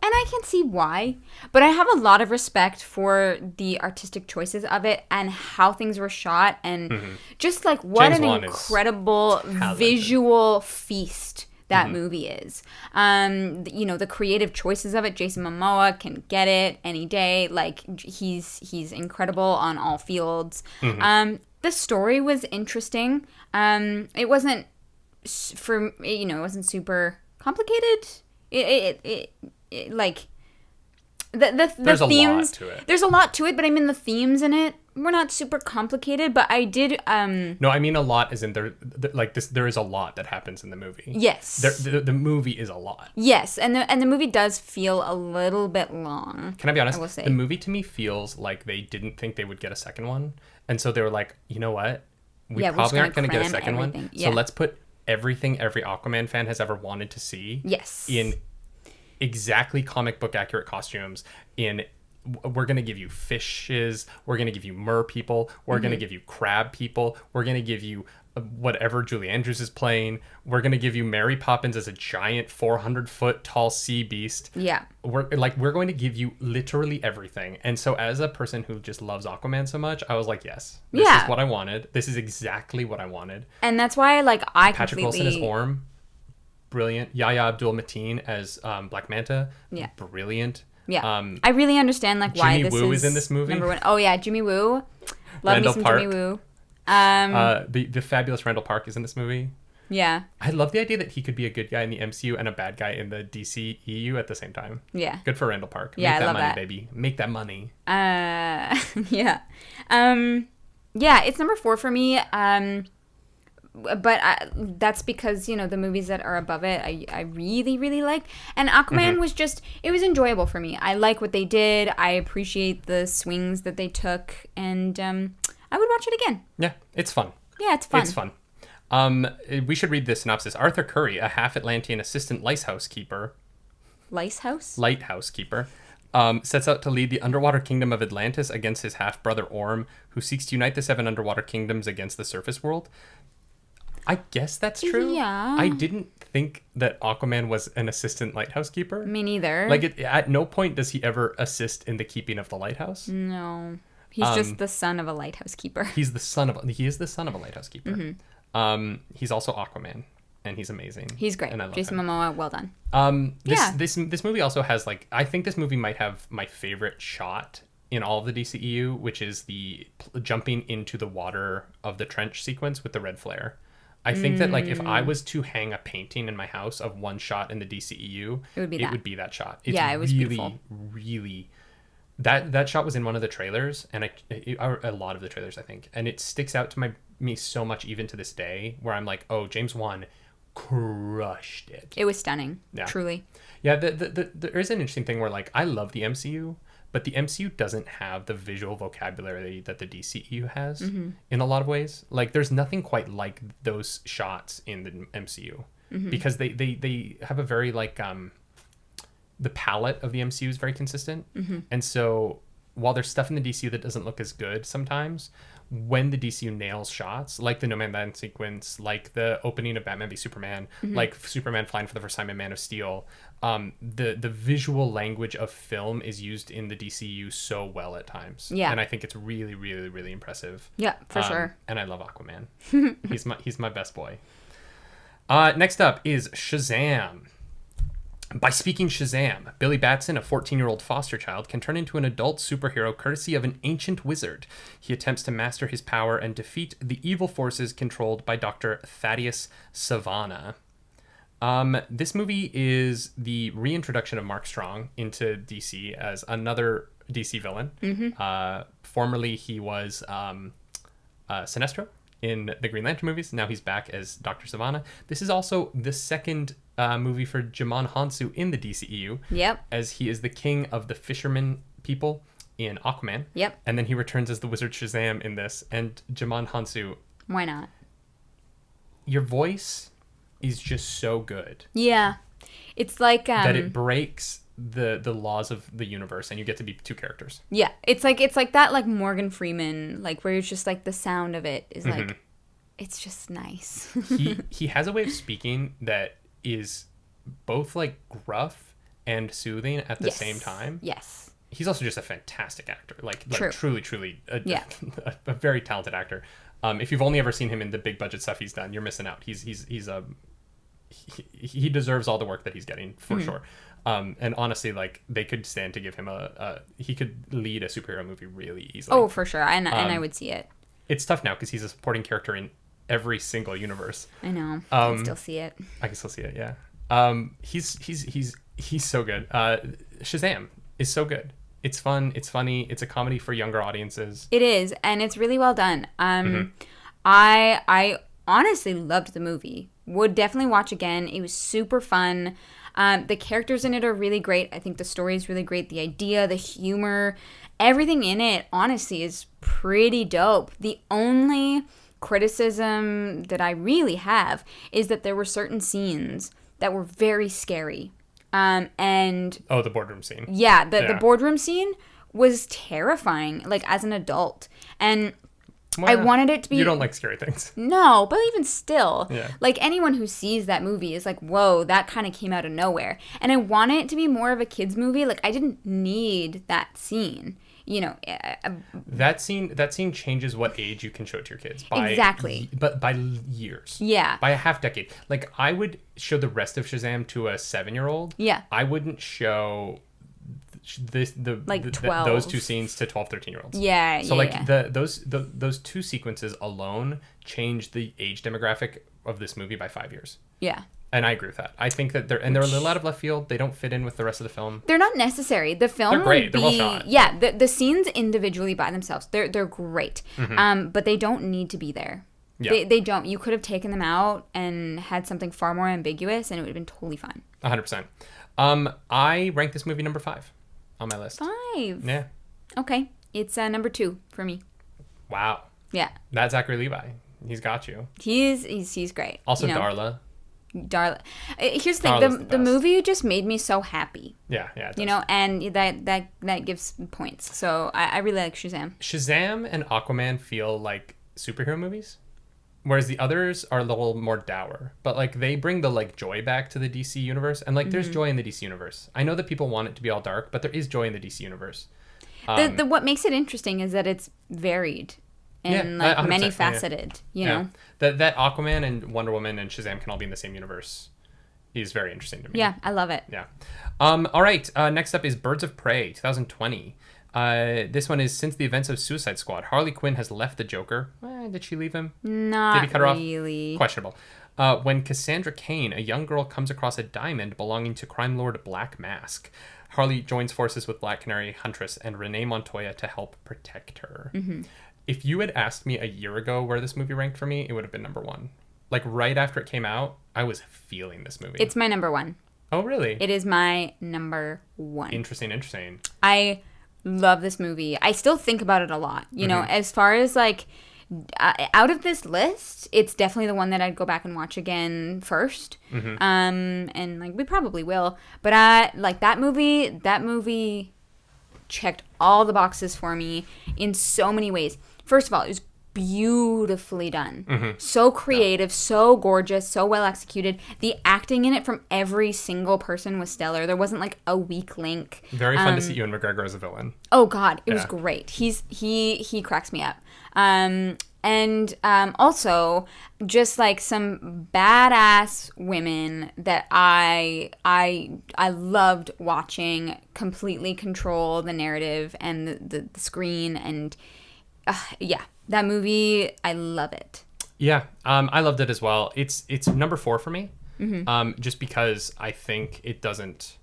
And I can see why, but I have a lot of respect for the artistic choices of it and how things were shot, and just like what James an incredible visual feast that movie is. The creative choices of it. Jason Momoa can get it any day. Like he's incredible on all fields. The story was interesting. It wasn't it wasn't super complicated. Like there's themes, a lot to it. There's a lot to it, but I mean the themes in it were not super complicated. But I did. No, I mean a lot as in like this. There is a lot that happens in the movie. Yes. The movie is a lot. Yes, and the movie does feel a little bit long. Can I be honest? I will say. The movie to me feels like they didn't think they would get a second one, and so they were like, you know what? We probably aren't going to get a second one. Yeah. So let's put everything every Aquaman fan has ever wanted to see. Yes. In exactly comic book accurate costumes. We're going to give you fishes. We're going to give you mer people. We're going to give you crab people. We're going to give you whatever Julie Andrews is playing. We're going to give you Mary Poppins as a giant 400-foot tall sea beast. Yeah. We're going to give you literally everything. And so as a person who just loves Aquaman so much, I was like, yes, this is what I wanted. This is exactly what I wanted. And that's why Patrick Wilson as Orm, brilliant. Yahya Abdul-Mateen as Black Manta, brilliant. Yeah, I really understand why Jimmy this Woo is in this movie. Number one. Oh yeah, Jimmy Woo. Love me some Park. Jimmy Woo. The fabulous Randall Park is in this movie. Yeah. I love the idea that he could be a good guy in the MCU and a bad guy in the DCEU at the same time. Yeah. Good for Randall Park. Yeah, Make that love money, that. baby. Make that money. Yeah. Yeah, it's number 4 for me. But that's because, the movies that are above it, I really, really like. And Aquaman was just, it was enjoyable for me. I like what they did. I appreciate the swings that they took. And I would watch it again. Yeah, it's fun. Yeah, it's fun. It's fun. We should read the synopsis. Arthur Curry, a half-Atlantean assistant lighthouse keeper, sets out to lead the underwater kingdom of Atlantis against his half-brother Orm, who seeks to unite the 7 underwater kingdoms against the surface world. I guess that's true. Yeah. I didn't think that Aquaman was an assistant lighthouse keeper. Me neither. At no point does he ever assist in the keeping of the lighthouse. No. He's just the son of a lighthouse keeper. He is the son of a lighthouse keeper. He's also Aquaman, and he's amazing. He's great. And I love Jason him. Momoa, well done. This movie also has I think this movie might have my favorite shot in all of the DCEU, which is the jumping into the water of the trench sequence with the red flare. I think that if I was to hang a painting in my house of one shot in the DCEU, it would be that shot. It's it was really, beautiful. really. That shot was in one of the trailers, and a lot of the trailers, I think, and it sticks out to me so much even to this day, where I'm like, oh, James Wan crushed it. It was stunning. Yeah. Truly. Yeah, there is an interesting thing where I love the MCU, but the MCU doesn't have the visual vocabulary that the DCEU has in a lot of ways. There's nothing quite like those shots in the MCU because they have a very the palette of the MCU is very consistent. And so while there's stuff in the DCU that doesn't look as good sometimes, when the DCU nails shots, like the No Man Land sequence, like the opening of Batman v Superman, like Superman flying for the first time in Man of Steel, the visual language of film is used in the DCU so well at times. Yeah. And I think it's really, really, really impressive. Yeah, for sure. And I love Aquaman. He's my best boy. Next up is Shazam. By speaking Shazam, Billy Batson, a 14-year-old foster child, can turn into an adult superhero courtesy of an ancient wizard. He attempts to master his power and defeat the evil forces controlled by Dr. Thaddeus Savannah. This movie is the reintroduction of Mark Strong into DC as another DC villain. Formerly, he was Sinestro in the Green Lantern movies. Now he's back as Dr. Savannah. This is also the second movie for Djimon Hounsou in the DCEU. Yep. As he is the king of the fishermen people in Aquaman. Yep. And then he returns as the wizard Shazam in this. And Djimon Hounsou. Why not? Your voice is just so good. Yeah. It's like... that it breaks the laws of the universe and you get to be two characters. Yeah. It's like that Morgan Freeman, where it's just the sound of it is it's just nice. he has a way of speaking that is both gruff and soothing at the same time. Yes. He's also just a fantastic actor. True. Truly a very talented actor. If you've only ever seen him in the big budget stuff he's done, you're missing out. He deserves all the work that he's getting for sure. And honestly, they could stand to give him he could lead a superhero movie really easily. Oh, for sure. And I would see it. It's tough now because he's a supporting character in every single universe. I know. I can still see it. I can still see it. Yeah. He's so good. Shazam. is so good. It's fun. It's funny. It's a comedy for younger audiences. It is, and it's really well done. I honestly loved the movie. Would definitely watch again. It was super fun. The characters in it are really great. I think the story is really great. The idea, the humor, everything in it, honestly, is pretty dope. The only criticism that I really have is that there were certain scenes that were very scary. And the boardroom scene. Yeah, the boardroom scene was terrifying, like as an adult. And I wanted it to be... You don't like scary things. No, but even still, yeah. like anyone who sees that movie is like, whoa, that kind of came out of nowhere. And I wanted it to be more of a kid's movie. Like I didn't need that scene. You know, that scene changes what age you can show it to your kids. Exactly. But by years. Yeah. By a half decade. Like, I would show the rest of Shazam to a 7-year-old. Yeah. I wouldn't show those two scenes to 12, 13-year-olds. Yeah. So those two sequences alone change the age demographic of this movie by 5 years. Yeah. And I agree with that. I think that they're a little out of left field. They don't fit in with the rest of the film. They're not necessary. The film they're great. They're well shot. Yeah, the scenes individually by themselves, they're great. But they don't need to be there. Yeah. They don't. You could have taken them out and had something far more ambiguous, and it would have been totally fine. 100%. I rank this movie number 5 on my list. 5. Yeah. Okay, it's number 2 for me. Wow. Yeah. That's Zachary Levi. He's got you. He's great. Also, you know? Darla. Here's the thing. The movie just made me so happy. Yeah. It does. You know, and that gives points. So I really like Shazam. Shazam and Aquaman feel like superhero movies, whereas the others are a little more dour. But like they bring the like joy back to the DC universe, and like there's joy in the DC universe. I know that people want it to be all dark, but there is joy in the DC universe. What makes it interesting is that it's varied. And like many faceted, you know. That Aquaman and Wonder Woman and Shazam can all be in the same universe is very interesting to me. Yeah, I love it. Yeah. All right. Next up is Birds of Prey, 2020. This one is since the events of Suicide Squad, Harley Quinn has left the Joker. Did she leave him? Not Did he cut really. Her off? Questionable. When Cassandra Cain, a young girl, comes across a diamond belonging to crime lord Black Mask, Harley joins forces with Black Canary, Huntress, and Renee Montoya to help protect her. Mm-hmm. If you had asked me a year ago where this movie ranked for me, it would have been number 1. Like right after it came out, I was feeling this movie. It's my number 1. Oh, really? It is my number 1. Interesting. I love this movie. I still think about it a lot. You know, as far as like out of this list, it's definitely the one that I'd go back and watch again first. Mm-hmm. And like we probably will. But like that movie checked all the boxes for me in so many ways. First of all, it was beautifully done. Mm-hmm. So creative, so gorgeous, so well executed. The acting in it from every single person was stellar. There wasn't like a weak link. Very fun to see Ewan McGregor as a villain. Oh God, it was great. He cracks me up. And also just like some badass women that I loved watching completely control the narrative and the screen, and that movie, I love it. Yeah, I loved it as well. It's number 4 for me, just because I think it doesn't.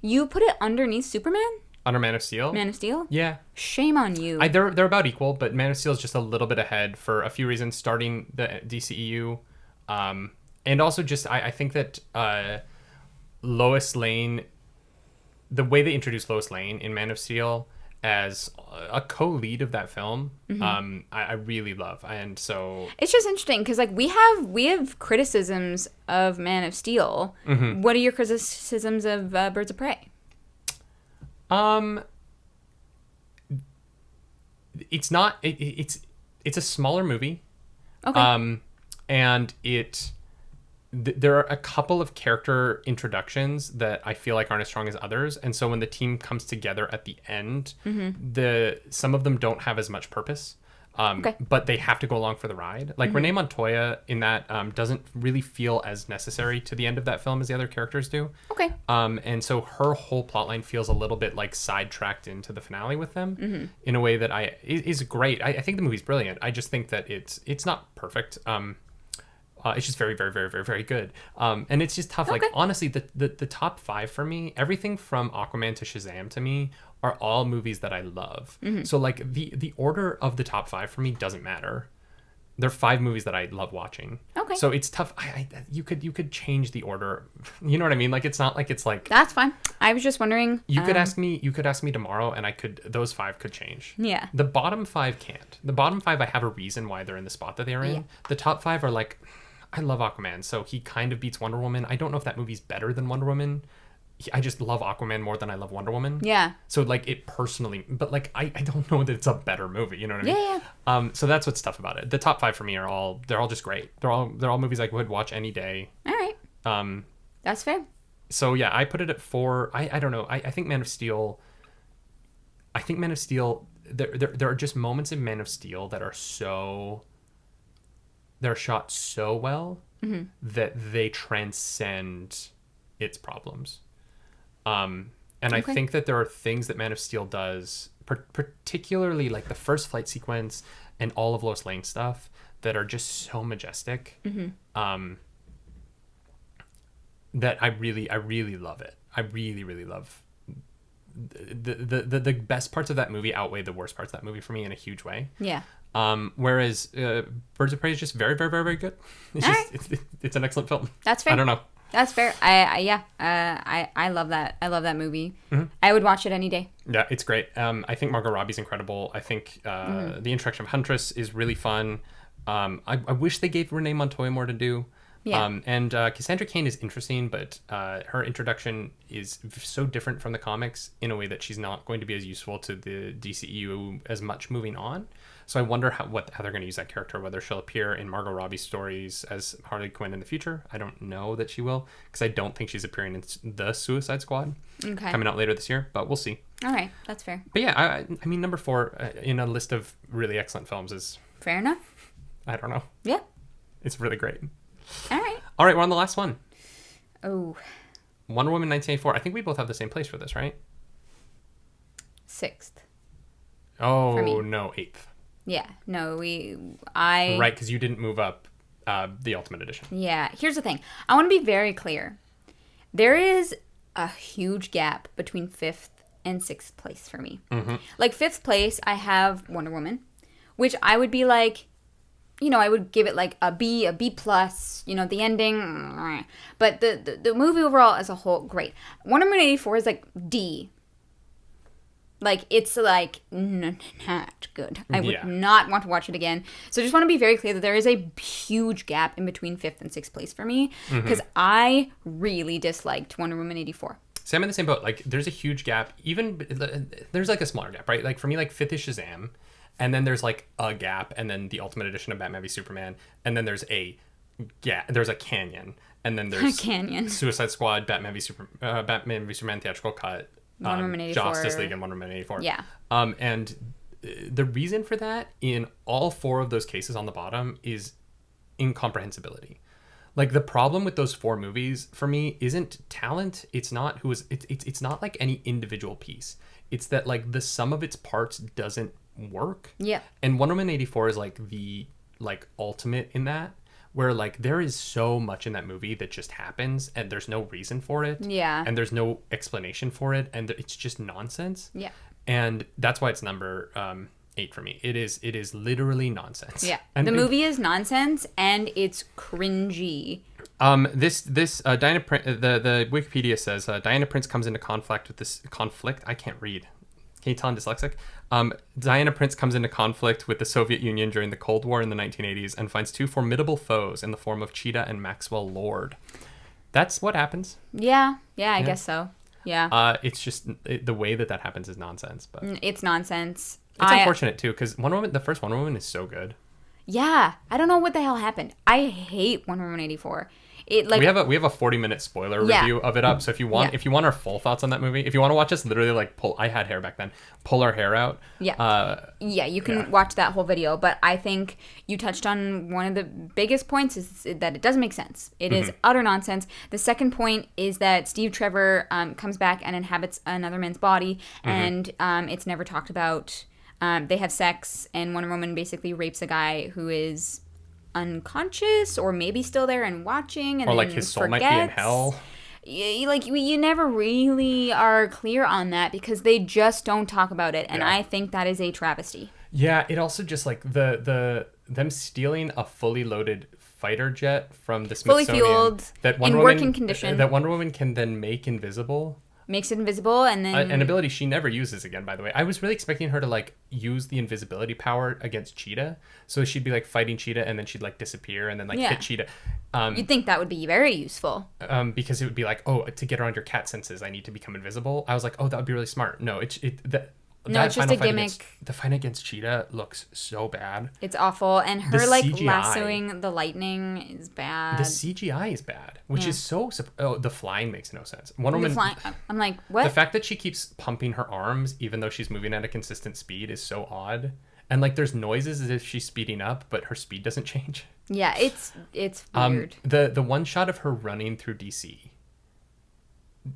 You put it underneath Superman? Under Man of Steel? Man of Steel? Yeah. Shame on you. They're about equal, but Man of Steel is just a little bit ahead for a few reasons, starting the DCEU. And also just, I think that Lois Lane, the way they introduced Lois Lane in Man of Steel as a co-lead of that film, I really love. And so... It's just interesting, because like we have criticisms of Man of Steel. Mm-hmm. What are your criticisms of Birds of Prey? It's not. It's a smaller movie. Okay. And there are a couple of character introductions that I feel like aren't as strong as others, and so when the team comes together at the end, some of them don't have as much purpose. But they have to go along for the ride. Like Renee Montoya in that doesn't really feel as necessary to the end of that film as the other characters do. Okay. And so her whole plotline feels a little bit like sidetracked into the finale with them in a way that is great. I think the movie's brilliant. I just think that it's not perfect. It's just very, very, very, very, very good. And it's just tough. Like, honestly, the top 5 for me, everything from Aquaman to Shazam to me are all movies that I love. So, like, the order of the top 5 for me doesn't matter. They're 5 movies that I love watching. Okay. So it's tough. You could change the order. You know what I mean? Like, it's not like it's like... That's fine. I was just wondering... You could ask me tomorrow, and those 5 could change. Yeah. The bottom 5 can't. The bottom 5, I have a reason why they're in the spot that they're in. Yeah. The top 5 are like... I love Aquaman, so he kind of beats Wonder Woman. I don't know if that movie's better than Wonder Woman. I just love Aquaman more than I love Wonder Woman. Yeah. So, like, it personally... But, like, I don't know that it's a better movie. You know what I mean? Yeah. So that's what's tough about it. The top 5 for me are they're all just great. They're all movies I would watch any day. All right. That's fair. So, yeah, I put it at 4. I don't know. I think Man of Steel... There are just moments in Man of Steel that are so... They're shot so well that they transcend its problems. And I think that there are things that Man of Steel does, particularly like the first fight sequence and all of Lois Lane stuff, that are just so majestic. That I really love it. I really, really love the best parts of that movie outweigh the worst parts of that movie for me in a huge way. Yeah. Whereas Birds of Prey is just very, very, very, very good. It's an excellent film. That's fair. I don't know. That's fair. I love that. I love that movie. I would watch it any day. Yeah, it's great. I think Margot Robbie's incredible. I think the introduction of Huntress is really fun. I wish they gave Renee Montoya more to do. Yeah. And Cassandra Cain is interesting, but her introduction is so different from the comics in a way that she's not going to be as useful to the DCEU as much moving on. So I wonder how they're going to use that character, whether she'll appear in Margot Robbie's stories as Harley Quinn in the future. I don't know that she will, because I don't think she's appearing in the Suicide Squad coming out later this year, but we'll see. All right, that's fair. But yeah, I mean, number 4 in a list of really excellent films is... Fair enough. I don't know. Yeah. It's really great. All right. All right, we're on the last one. Oh. Wonder Woman 1984. I think we both have the same place for this, right? 6th. Oh, no, 8th. Yeah, no, Right, because you didn't move up the Ultimate Edition. Yeah, here's the thing. I want to be very clear. There is a huge gap between 5th and 6th place for me. Like, 5th place, I have Wonder Woman, which I would be like, you know, I would give it like a B plus, you know, the ending. But the movie overall as a whole, great. Wonder Woman 84 is like D. Like, it's like not good. I would not want to watch it again. So I just want to be very clear that there is a huge gap in between 5th and 6th place for me, because I really disliked Wonder Woman 84. See, I'm in the same boat. Like, there's a huge gap. Even there's like a smaller gap, right? Like, for me, like 5th is Shazam, and then there's like a gap, and then the Ultimate Edition of Batman v Superman, and then there's a canyon, and then there's Suicide Squad, Batman v Superman theatrical cut. Wonder Woman 84. Justice League and Wonder Woman 84. Yeah. And the reason for that in all 4 of those cases on the bottom is incomprehensibility. Like, the problem with those 4 movies for me isn't talent. It's not it's not like any individual piece. It's that, like, the sum of its parts doesn't work. Yeah. And Wonder Woman 84 is like the ultimate in that, where like there is so much in that movie that just happens and there's no reason for it. Yeah. And there's no explanation for it, and it's just nonsense. Yeah. And that's why it's number 8 for me. It is literally nonsense. Yeah. And the movie is nonsense and it's cringy. This Diana the Wikipedia says Diana Prince comes into conflict with this conflict. I can't read. Can you tell I'm dyslexic? Diana Prince comes into conflict with the Soviet Union during the Cold War in the 1980s and finds 2 formidable foes in the form of Cheetah and Maxwell Lord. That's what happens. Yeah, I guess so. Yeah. It's just the way that happens is nonsense. But it's nonsense. It's unfortunate too, because the first Wonder Woman is so good. Yeah, I don't know what the hell happened. I hate Wonder Woman 84. We have a 40-minute spoiler review of it up. So if you want our full thoughts on that movie, if you want to watch us literally like I had hair back then, pull our hair out. Yeah. You can watch that whole video. But I think you touched on one of the biggest points is that it doesn't make sense. It is utter nonsense. The second point is that Steve Trevor comes back and inhabits another man's body, and it's never talked about. They have sex, and Wonder Woman basically rapes a guy who is unconscious or maybe still there and watching, and or like then his soul might be in hell. You never really are clear on that because they just don't talk about it, and I think that is a travesty. Yeah, it also just like them stealing a fully loaded fighter jet from the Smithsonian, fully fueled, that Wonder in Woman, working condition, that Wonder Woman can then make invisible. Makes it invisible, and then an ability she never uses again, by the way. I was really expecting her to like use the invisibility power against Cheetah, so she'd be like fighting Cheetah and then she'd like disappear and then like hit Cheetah. You'd think that would be very useful. Because it would be like, oh, to get around your cat senses, I need to become invisible. I was like, oh, that would be really smart. No, it's just a gimmick. The fight against Cheetah looks so bad. It's awful, and her the like CGI, lassoing the lightning is bad. The CGI is bad, which is so. The flying makes no sense. I'm like, what? The fact that she keeps pumping her arms, even though she's moving at a consistent speed, is so odd. And like, there's noises as if she's speeding up, but her speed doesn't change. Yeah, it's weird. The one shot of her running through DC.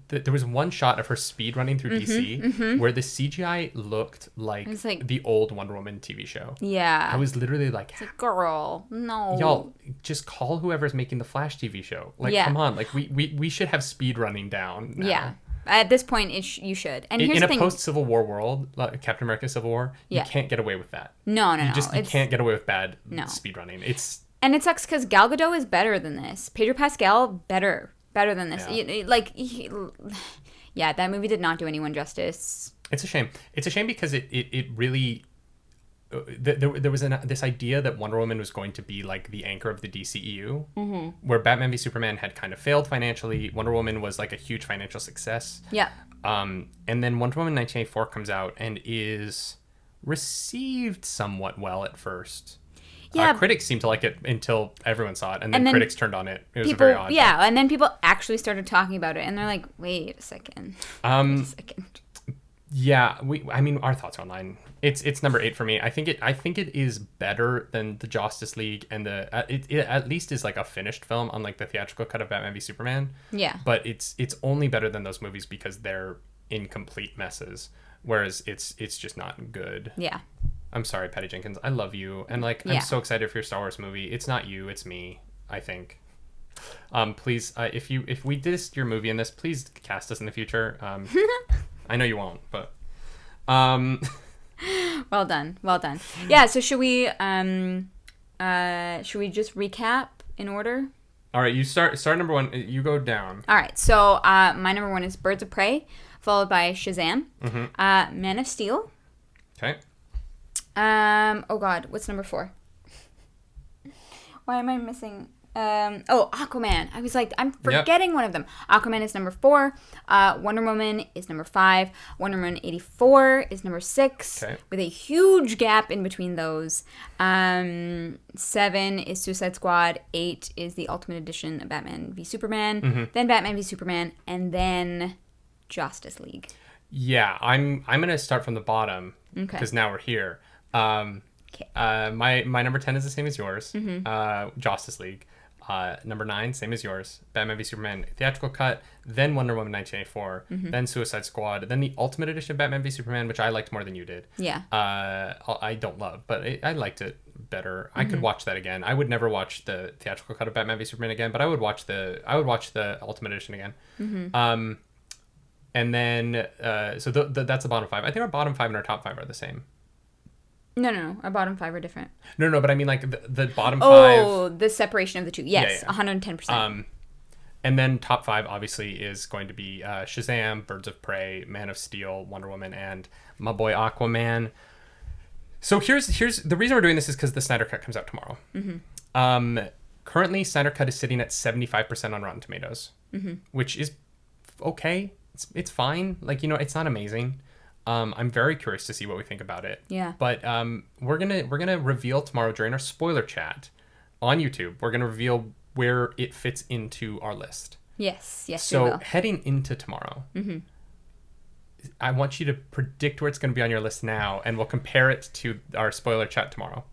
There was one shot of her speed running through DC where the CGI looked like the old Wonder Woman TV show. Yeah. I was literally like, girl, no. Y'all, just call whoever's making the Flash TV show. Like, come on. Like, we should have speed running down now. Yeah. At this point, you should. And here's in the a thing. post-Civil War world, like Captain America Civil War, you can't get away with that. No. You can't get away with bad speed running. And it sucks because Gal Gadot is better than this. Pedro Pascal, better than this. Yeah. That movie did not do anyone justice. It's a shame. It's a shame because it really... There was this idea that Wonder Woman was going to be like the anchor of the DCEU, where Batman v Superman had kind of failed financially. Wonder Woman was like a huge financial success. Yeah. And then Wonder Woman 1984 comes out and is received somewhat well at first. Yeah. Critics seemed to like it until everyone saw it, and then critics turned on it. It was very odd. Yeah, and then people actually started talking about it, and they're like, wait a second. Yeah, our thoughts are online. It's number 8 for me. I think it is better than the Justice League, and it at least is like a finished film, unlike the theatrical cut of Batman v Superman. Yeah. But it's only better than those movies because they're incomplete messes, whereas it's just not good. Yeah. I'm sorry, Patty Jenkins. I love you, and I'm so excited for your Star Wars movie. It's not you, it's me. I think. Please, if we dissed your movie in this, please cast us in the future. I know you won't, but. Well done. Yeah. So should we just recap in order? All right, you start number 1. You go down. All right. So my number 1 is Birds of Prey, followed by Shazam, Man of Steel. Okay. Oh God, what's number 4? Why am I missing? Aquaman. I was like, I'm forgetting one of them. Aquaman is number 4. Wonder Woman is number 5. Wonder Woman 84 is number 6, with a huge gap in between those. 7 is Suicide Squad. 8 is the Ultimate Edition of Batman v Superman. Then Batman v Superman, and then Justice League. Yeah, I'm gonna start from the bottom because now we're here. My number 10 is the same as yours. Justice League. Number 9, same as yours. Batman v Superman theatrical cut. Then Wonder Woman 1984. Then Suicide Squad. Then the Ultimate Edition of Batman v Superman, which I liked more than you did. Yeah. I don't love, but I liked it better. I could watch that again. I would never watch the theatrical cut of Batman v Superman again, but I would watch the Ultimate Edition again. And then so that's the bottom 5. I think our bottom 5 and our top 5 are the same. No. Our bottom 5 are different. No, but I mean like the bottom 5. Oh, the separation of the two. Yes, 110%. And then top 5 obviously is going to be Shazam, Birds of Prey, Man of Steel, Wonder Woman, and my boy Aquaman. So here's the reason we're doing this is because the Snyder Cut comes out tomorrow. Currently, Snyder Cut is sitting at 75% on Rotten Tomatoes, which is okay. It's fine. Like, it's not amazing. I'm very curious to see what we think about it. Yeah. But we're gonna reveal tomorrow during our spoiler chat on YouTube. We're gonna reveal where it fits into our list. Yes, we will. So heading into tomorrow, I want you to predict where it's gonna be on your list now, and we'll compare it to our spoiler chat tomorrow.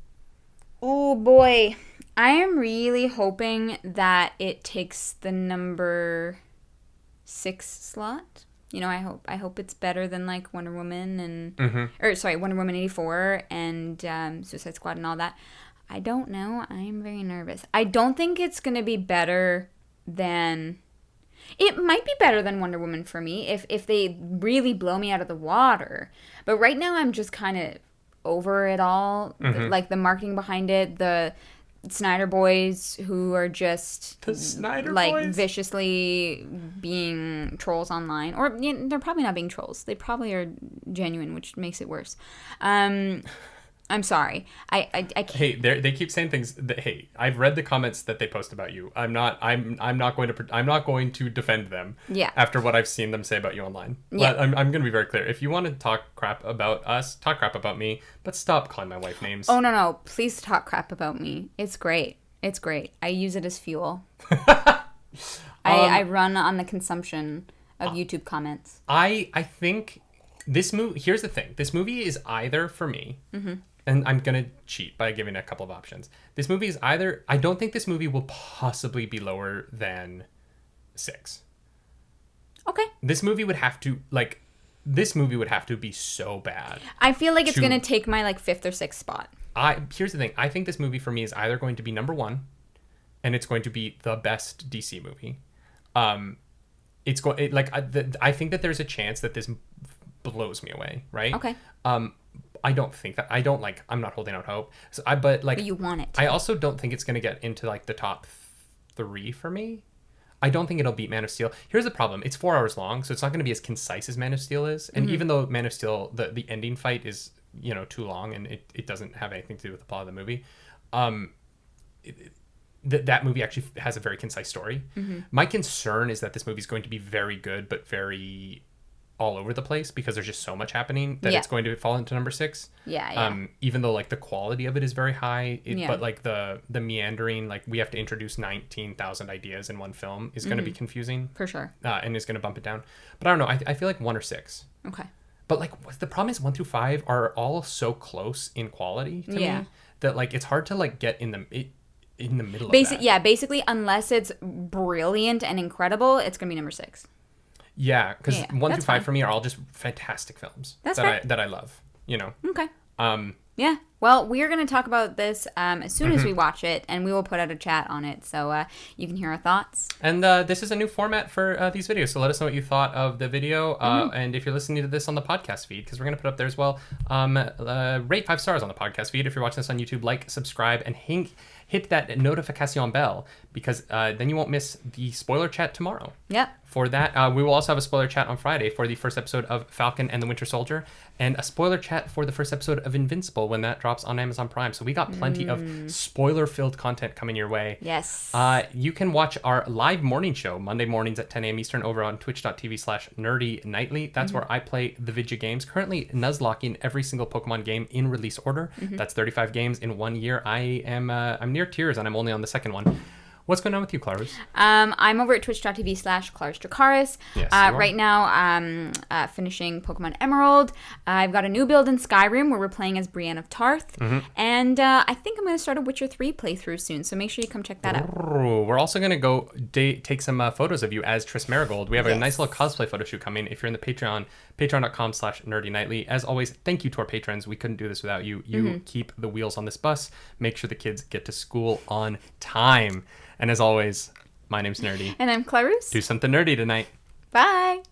Oh boy, I am really hoping that it takes the number 6 slot. I hope it's better than like Wonder Woman and Wonder Woman 84 and Suicide Squad and all that. I don't know. I'm very nervous. I don't think it's going to be better than... It might be better than Wonder Woman for me if they really blow me out of the water. But right now I'm just kind of over it all. Like the marketing behind it, the Snyder boys who are just viciously being trolls online. Or they're probably not being trolls. They probably are genuine, which makes it worse. I'm sorry. I can't. Hey, they keep saying things that, hey, I've read the comments that they post about you. I'm not going to defend them. Yeah. After what I've seen them say about you online. Yeah. But I'm going to be very clear. If you want to talk crap about us, talk crap about me, but stop calling my wife names. Oh, no. Please talk crap about me. It's great. I use it as fuel. I run on the consumption of YouTube comments. I think this movie, here's the thing. This movie is either for me, and I'm going to cheat by giving a couple of options. This movie is either, I don't think this movie will possibly be lower than 6. Okay. This movie would have to be so bad. I feel like it's going to take my 5th or 6th spot. Here's the thing. I think this movie for me is either going to be number 1, and it's going to be the best DC movie. I think that there's a chance that this blows me away, right? Okay. I don't think that. I'm not holding out hope. But you want it. I also don't think it's going to get into the top 3 for me. I don't think it'll beat Man of Steel. Here's the problem. It's 4 hours long, so it's not going to be as concise as Man of Steel is. And even though Man of Steel, the ending fight is, too long and it doesn't have anything to do with the plot of the movie, that movie actually has a very concise story. My concern is that this movie is going to be very good, but very all over the place because there's just so much happening that it's going to fall into number 6. Yeah. Even though the quality of it is very high, but the meandering, we have to introduce 19,000 ideas in one film is going to be confusing For sure. And is going to bump it down. But I don't know. I feel like 1 or 6. Okay. But the problem is 1 through 5 are all so close in quality to me that it's hard to get in the middle of that. Yeah, basically, unless it's brilliant and incredible, it's going to be number 6. Yeah, because 1 through 5 for me are all just fantastic films that I love, Okay. Yeah. Well, we are going to talk about this as soon as we watch it, and we will put out a chat on it, so you can hear our thoughts. And this is a new format for these videos, so let us know what you thought of the video, and if you're listening to this on the podcast feed, because we're going to put up there as well, rate 5 stars on the podcast feed. If you're watching this on YouTube, subscribe, and hit that notification bell, because then you won't miss the spoiler chat tomorrow. Yep. For that, we will also have a spoiler chat on Friday for the first episode of Falcon and the Winter Soldier, and a spoiler chat for the first episode of Invincible when that drops on Amazon Prime. So we got plenty of spoiler-filled content coming your way. Yes. You can watch our live morning show Monday mornings at 10 a.m. Eastern over on twitch.tv/nerdynightly. That's where I play the video games. Currently nuzlocking every single Pokemon game in release order. That's 35 games in 1 year. I'm near tears, and I'm only on the second one. What's going on with you, Clarus? I'm over at twitch.tv/ClarusDracaris. Yes, right now, I'm finishing Pokemon Emerald. I've got a new build in Skyrim where we're playing as Brienne of Tarth. And I think I'm going to start a Witcher 3 playthrough soon, so make sure you come check that out. We're also going to go take some photos of you as Triss Marigold. We have a nice little cosplay photo shoot coming. If you're in the Patreon, patreon.com/nerdynightly. As always, thank you to our patrons. We couldn't do this without you. You keep the wheels on this bus. Make sure the kids get to school on time. And as always, my name's Nerdy. And I'm Clarus. Do something nerdy tonight. Bye.